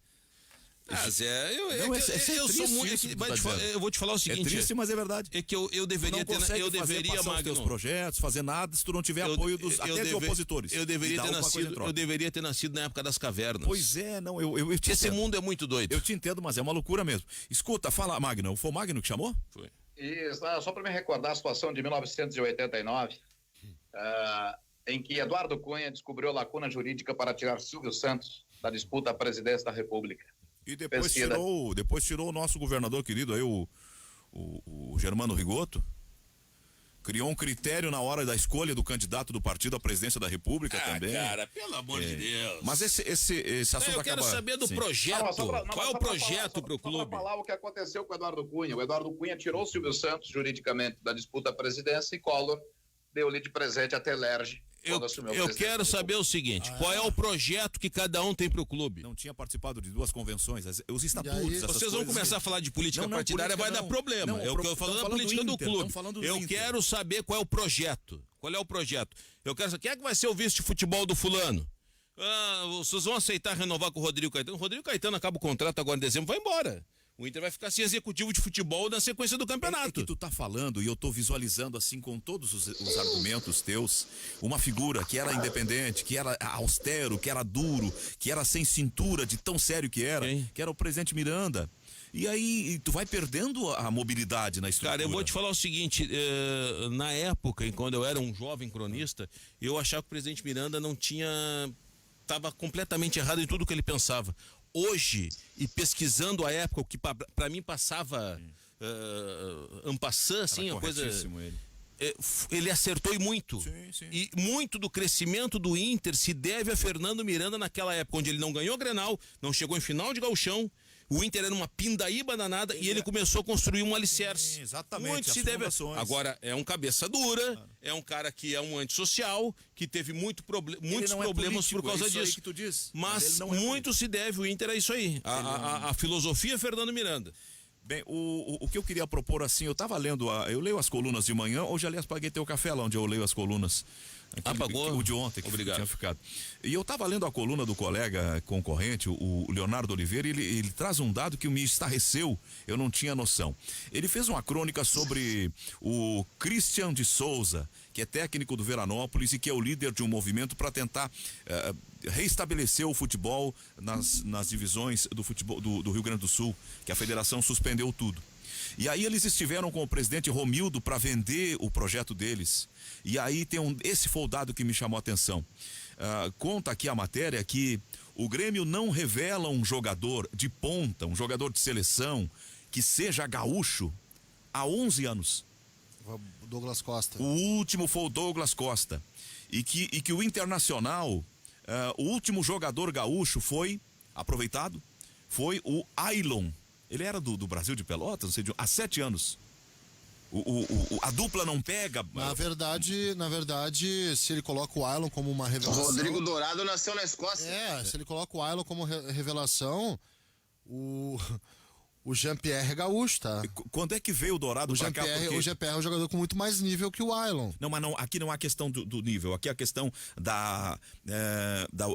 Speaker 6: Eu vou te falar o seguinte.
Speaker 3: É triste, mas é verdade.
Speaker 6: É que eu deveria ter. Eu deveria
Speaker 3: fazer os teus projetos, fazer nada se tu não tiver apoio de opositores.
Speaker 6: Eu deveria ter nascido na época das cavernas.
Speaker 3: Pois é, não.
Speaker 6: Esse mundo é muito doido.
Speaker 3: Eu te entendo, mas é uma loucura mesmo. Escuta, fala, Magno. Foi o Magno que chamou?
Speaker 6: Foi.
Speaker 1: Isso, só para me recordar a situação de 1989, em que Eduardo Cunha descobriu lacuna jurídica para tirar Silvio Santos da disputa à presidência da República.
Speaker 3: E depois tirou o nosso governador querido aí, o Germano Rigoto. Criou um critério na hora da escolha do candidato do partido à presidência da República também.
Speaker 6: Cara, pelo amor de Deus.
Speaker 3: Mas esse assunto acaba...
Speaker 6: Eu quero saber do projeto. Qual é o projeto para o clube?
Speaker 1: Para falar o que aconteceu com o Eduardo Cunha. O Eduardo Cunha tirou o Silvio Santos juridicamente da disputa à presidência e Collor deu-lhe de presente a Telerge.
Speaker 6: Eu quero saber o seguinte, qual é o projeto que cada um tem pro clube?
Speaker 3: Não tinha participado de 2 convenções, os estatutos,
Speaker 6: vocês vão começar a falar de política partidária, vai dar problema. Eu estou falando da política do clube. Eu quero saber qual é o projeto. Qual é o projeto? Eu quero saber quem é que vai ser o vice de futebol do fulano. Vocês vão aceitar renovar com o Rodrigo Caetano? O Rodrigo Caetano acaba o contrato agora em dezembro, vai embora. O Inter vai ficar sem executivo de futebol na sequência do campeonato.
Speaker 3: É que tu tá falando e eu tô visualizando assim com todos os argumentos teus, uma figura que era independente, que era austero, que era duro, que era sem cintura de tão sério que era o presidente Miranda. E aí tu vai perdendo a mobilidade na estrutura.
Speaker 6: Cara, eu vou te falar o seguinte, na época, quando eu era um jovem cronista, eu achava que o presidente Miranda estava completamente errado em tudo que ele pensava. Hoje, e pesquisando a época, o que para mim passava en passant, assim, a coisa... Ele acertou e muito.
Speaker 3: Sim.
Speaker 6: E muito do crescimento do Inter se deve a Fernando Miranda naquela época, onde ele não ganhou Grenal, não chegou em final de Gauchão, O Inter era uma pindaíba danada e ele começou a construir um alicerce.
Speaker 3: Exatamente.
Speaker 6: Muito se deve. Agora, é um cabeça dura, é um cara que é um antissocial, que teve muitos problemas por causa disso.
Speaker 3: Que tu diz.
Speaker 6: Mas muito se deve o Inter a isso aí. A filosofia Fernando Miranda.
Speaker 3: Bem, o que eu queria propor assim, eu tava lendo, eu leio as colunas de manhã, hoje aliás paguei teu café lá onde eu leio as colunas.
Speaker 6: Apagou?
Speaker 3: O de ontem, que
Speaker 6: Obrigado.
Speaker 3: tinha ficado. E eu tava lendo a coluna do colega concorrente, o Leonardo Oliveira, e ele traz um dado que me estarreceu, eu não tinha noção. Ele fez uma crônica sobre o Christian de Souza, que é técnico do Veranópolis e que é o líder de um movimento para tentar reestabelecer o futebol nas divisões do futebol do Rio Grande do Sul, que a federação suspendeu tudo. E aí eles estiveram com o presidente Romildo para vender o projeto deles. E aí esse foi o dado que me chamou a atenção. Conta aqui a matéria que o Grêmio não revela um jogador de ponta, um jogador de seleção, que seja gaúcho há 11 anos.
Speaker 2: O Douglas Costa.
Speaker 3: O último foi o Douglas Costa. E que o Internacional, o último jogador gaúcho foi, aproveitado, foi o Ailon. Ele era do Brasil de Pelotas, não sei, há 7 anos. A dupla não pega.
Speaker 2: Na verdade, se ele coloca o Ailon como uma revelação.
Speaker 4: Rodrigo Dourado nasceu na Escócia.
Speaker 2: Se ele coloca o Ailon como revelação, o Jean-Pierre é gaúcho, tá?
Speaker 3: Quando é que veio o Dourado pra cá?
Speaker 2: O Jean-Pierre é um jogador com muito mais nível que o Ailon.
Speaker 3: Não, mas aqui não há questão do nível, aqui é a questão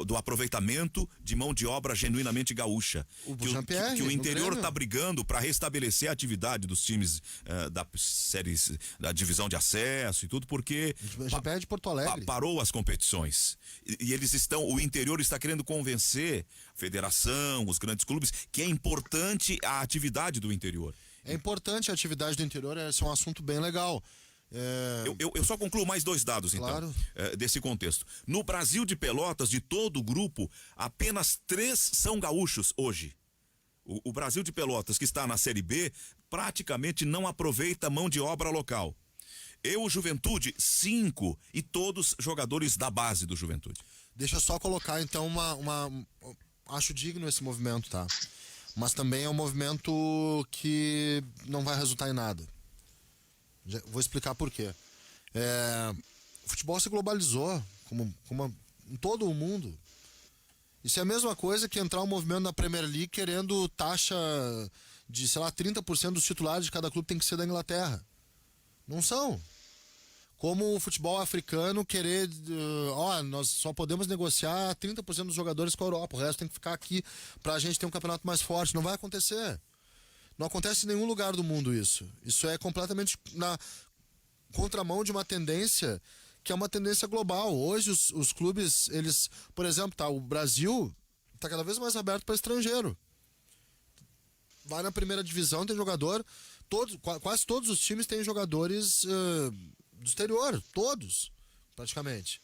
Speaker 3: do aproveitamento de mão de obra genuinamente gaúcha. Que o interior tá brigando para restabelecer a atividade dos times da divisão de acesso e tudo, porque
Speaker 2: O Jean-Pierre é de Porto Alegre.
Speaker 3: Parou as competições. E o interior está querendo convencer a federação, os grandes clubes, que é importante a atividade do interior.
Speaker 2: É importante a atividade do interior, esse é um assunto bem legal.
Speaker 3: Eu só concluo mais 2 dados,
Speaker 2: claro.
Speaker 3: Então, desse contexto. No Brasil de Pelotas, de todo o grupo, apenas 3 são gaúchos hoje. O Brasil de Pelotas, que está na Série B, praticamente não aproveita mão de obra local. O Juventude, 5, e todos jogadores da base do Juventude.
Speaker 2: Deixa eu só colocar, então, acho digno esse movimento, tá? Mas também é um movimento que não vai resultar em nada. Vou explicar por quê. O futebol se globalizou, como em todo o mundo. Isso é a mesma coisa que entrar um movimento na Premier League querendo taxa de, 30% dos titulares de cada clube tem que ser da Inglaterra. Não são. Como o futebol africano querer, nós só podemos negociar 30% dos jogadores com a Europa, o resto tem que ficar aqui pra gente ter um campeonato mais forte. Não vai acontecer. Não acontece em nenhum lugar do mundo isso. Isso é completamente na contramão de uma tendência que é uma tendência global. Hoje os clubes, eles, por exemplo, o Brasil tá cada vez mais aberto para estrangeiro. Vai na primeira divisão, tem jogador, quase todos os times têm jogadores do exterior, todos, praticamente.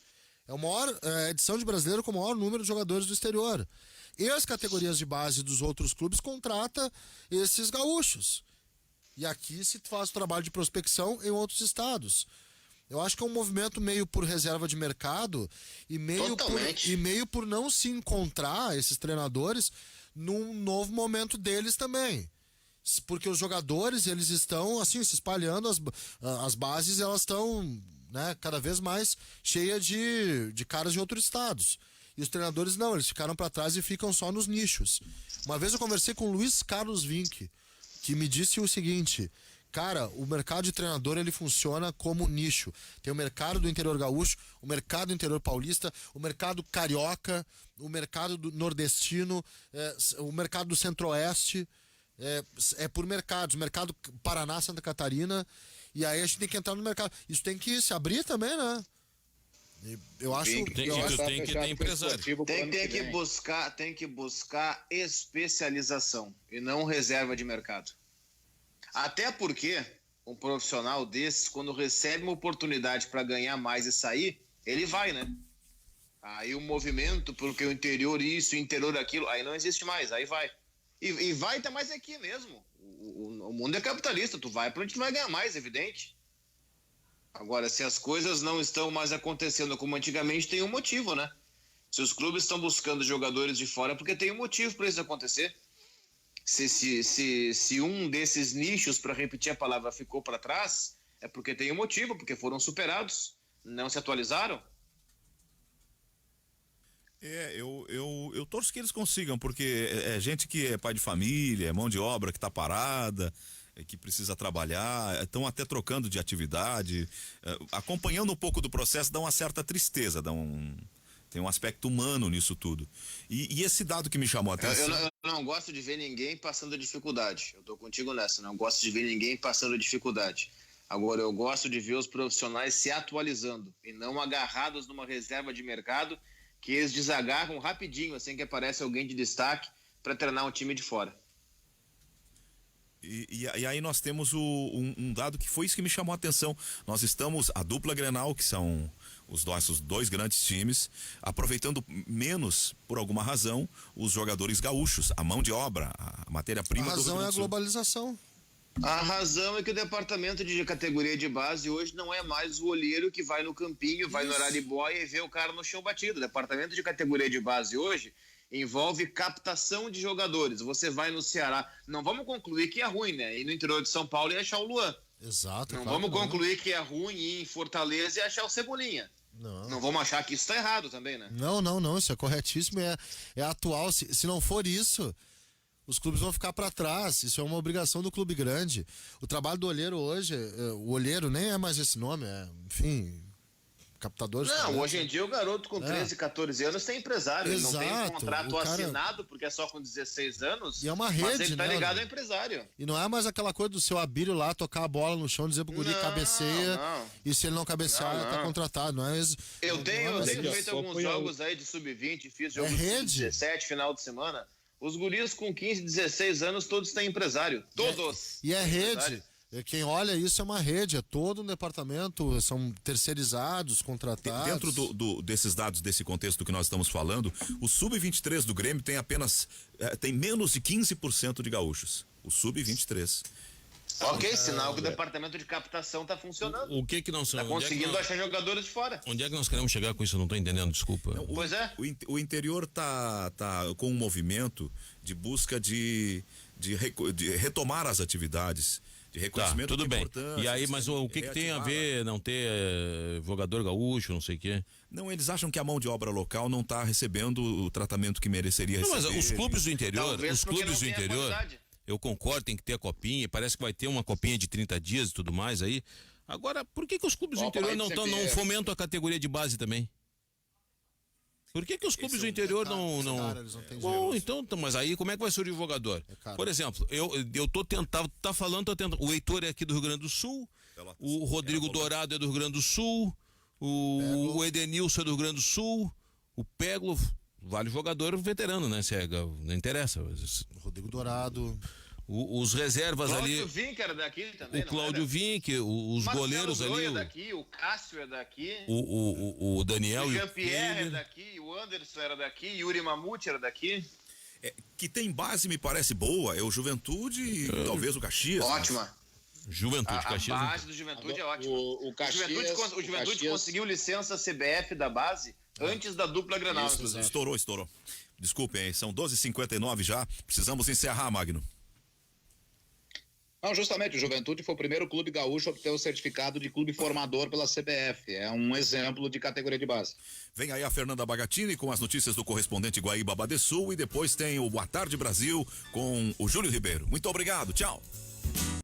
Speaker 2: É a maior edição de brasileiro com o maior número de jogadores do exterior. E as categorias de base dos outros clubes contratam esses gaúchos. E aqui se faz o trabalho de prospecção em outros estados. Eu acho que é um movimento meio por reserva de mercado e meio por não se encontrar esses treinadores num novo momento deles também. Porque os jogadores, eles estão assim se espalhando, as bases elas estão, né, cada vez mais cheias de caras de outros estados. E os treinadores não, eles ficaram para trás e ficam só nos nichos. Uma vez eu conversei com o Luiz Carlos Vinck, que me disse o seguinte: cara, o mercado de treinador ele funciona como nicho. Tem o mercado do interior gaúcho, o mercado do interior paulista, o mercado carioca, o mercado do nordestino, o mercado do centro-oeste. É por mercados, mercado Paraná, Santa Catarina, e aí a gente tem que entrar no mercado. Isso tem que se abrir também, né? Eu acho
Speaker 6: tem que ter empresário.
Speaker 4: Tem que buscar especialização e não reserva de mercado. Até porque um profissional desses, quando recebe uma oportunidade para ganhar mais e sair, ele vai, né? Aí o movimento, porque o interior isso, o interior aquilo, aí não existe mais, aí vai. E vai até mais aqui mesmo. O mundo é capitalista, tu vai pra onde tu vai ganhar mais, evidente. Agora, se as coisas não estão mais acontecendo como antigamente, tem um motivo, né? Se os clubes estão buscando jogadores de fora, porque tem um motivo para isso acontecer. Se um desses nichos, para repetir a palavra, ficou para trás, é porque tem um motivo, porque foram superados, não se atualizaram.
Speaker 3: Eu torço que eles consigam, porque é gente que é pai de família, é mão de obra que está parada, que precisa trabalhar, estão até trocando de atividade, acompanhando um pouco do processo, dá uma certa tristeza, tem um aspecto humano nisso tudo. E esse dado que me chamou a atenção...
Speaker 4: Eu não gosto de ver ninguém passando dificuldade, eu tô contigo nessa, não gosto de ver ninguém passando dificuldade. Agora, eu gosto de ver os profissionais se atualizando e não agarrados numa reserva de mercado que eles desagarram rapidinho, assim que aparece alguém de destaque para treinar um time de fora.
Speaker 3: E aí nós temos um dado que foi isso que me chamou a atenção. Nós estamos, a dupla Grenal, que são os nossos dois grandes times, aproveitando menos, por alguma razão, os jogadores gaúchos, a mão de obra, a matéria-prima do Rio Grande do Sul.
Speaker 2: A razão é a globalização.
Speaker 4: A razão é que o departamento de categoria de base hoje não é mais o olheiro que vai no campinho, vai no araribóia e vê o cara no chão batido. O departamento de categoria de base hoje envolve captação de jogadores. Você vai no Ceará, não vamos concluir que é ruim, né? Ir no interior de São Paulo e achar o Luan.
Speaker 2: Exato.
Speaker 4: Não vamos concluir que é ruim ir em Fortaleza e achar o Cebolinha. Não vamos achar que isso está errado também, né?
Speaker 2: Não, isso é corretíssimo, é atual. Se não for isso, os clubes vão ficar para trás. Isso é uma obrigação do clube grande. O trabalho do olheiro hoje, o olheiro nem é mais esse nome, enfim, captadores.
Speaker 4: Não, hoje em dia o garoto com 13, 14 anos tem empresário.
Speaker 2: Exato,
Speaker 4: ele não tem um contrato assinado porque é só com 16 anos.
Speaker 2: E é uma rede,
Speaker 4: mas ele tá
Speaker 2: né,
Speaker 4: ligado ao empresário.
Speaker 2: E não é mais aquela coisa do seu Abílio lá tocar a bola no chão, dizer pro guri cabeceia, e se ele não cabecear, tá contratado. Não é isso.
Speaker 4: Eu tenho feito alguns jogos aí de sub-20, fiz jogo de sub-17, final de semana. Os guris com 15, 16 anos, todos têm empresário. Todos.
Speaker 2: E é rede. Quem olha isso é uma rede, é todo um departamento, são terceirizados, contratados.
Speaker 3: Dentro desses dados, desse contexto que nós estamos falando, o Sub-23 do Grêmio tem menos de 15% de gaúchos. O Sub-23.
Speaker 4: Ok, sinal que o departamento de captação está funcionando.
Speaker 6: O que nós
Speaker 4: está conseguindo achar jogadores de fora.
Speaker 6: Onde é que nós queremos chegar com isso? Eu não estou entendendo, desculpa.
Speaker 4: Pois é.
Speaker 3: O interior tá com um movimento de busca de retomar as atividades, de reconhecimento.
Speaker 6: Tudo bem. E aí, mas o que tem a ver não ter jogador gaúcho, não sei o quê?
Speaker 3: Não, eles acham que a mão de obra local não está recebendo o tratamento que mereceria receber.
Speaker 6: Mas os clubes do interior, eu concordo, tem que ter a copinha, parece que vai ter uma copinha de 30 dias e tudo mais aí. Agora, por que os clubes do interior não fomentam a categoria de base também? Por que os clubes do interior não... Bom, então, mas aí como é que vai surgir o jogador? Por exemplo, eu tô tentando, o Heitor é aqui do Rio Grande do Sul, o Rodrigo Dourado é do Rio Grande do Sul, o Edenilson é do Rio Grande do Sul, o Peglo, vale jogador veterano, né? Não interessa.
Speaker 2: O Rodrigo Dourado...
Speaker 6: Os reservas ali.
Speaker 4: O Cláudio Vinck era daqui também.
Speaker 6: O Cláudio Vinck, os goleiros ali.
Speaker 4: O daqui, o Cássio é daqui.
Speaker 6: O Daniel.
Speaker 4: O Jean-Pierre é daqui, o Anderson era daqui, Yuri Mamute era daqui.
Speaker 3: Que tem base, me parece boa, é o Juventude e talvez o Caxias.
Speaker 4: Ótima.
Speaker 6: Juventude, Caxias.
Speaker 4: A base do Juventude é ótima.
Speaker 1: O
Speaker 4: Juventude conseguiu licença CBF da base antes da dupla Grenal.
Speaker 3: Estourou. Desculpem, são 12h59 já. Precisamos encerrar, Magno.
Speaker 1: Não, justamente, o Juventude foi o primeiro clube gaúcho a obter o certificado de clube formador pela CBF. É um exemplo de categoria de base.
Speaker 3: Vem aí a Fernanda Bagatini com as notícias do correspondente Guaíba Badesul e depois tem o Boa Tarde Brasil com o Júlio Ribeiro. Muito obrigado, tchau.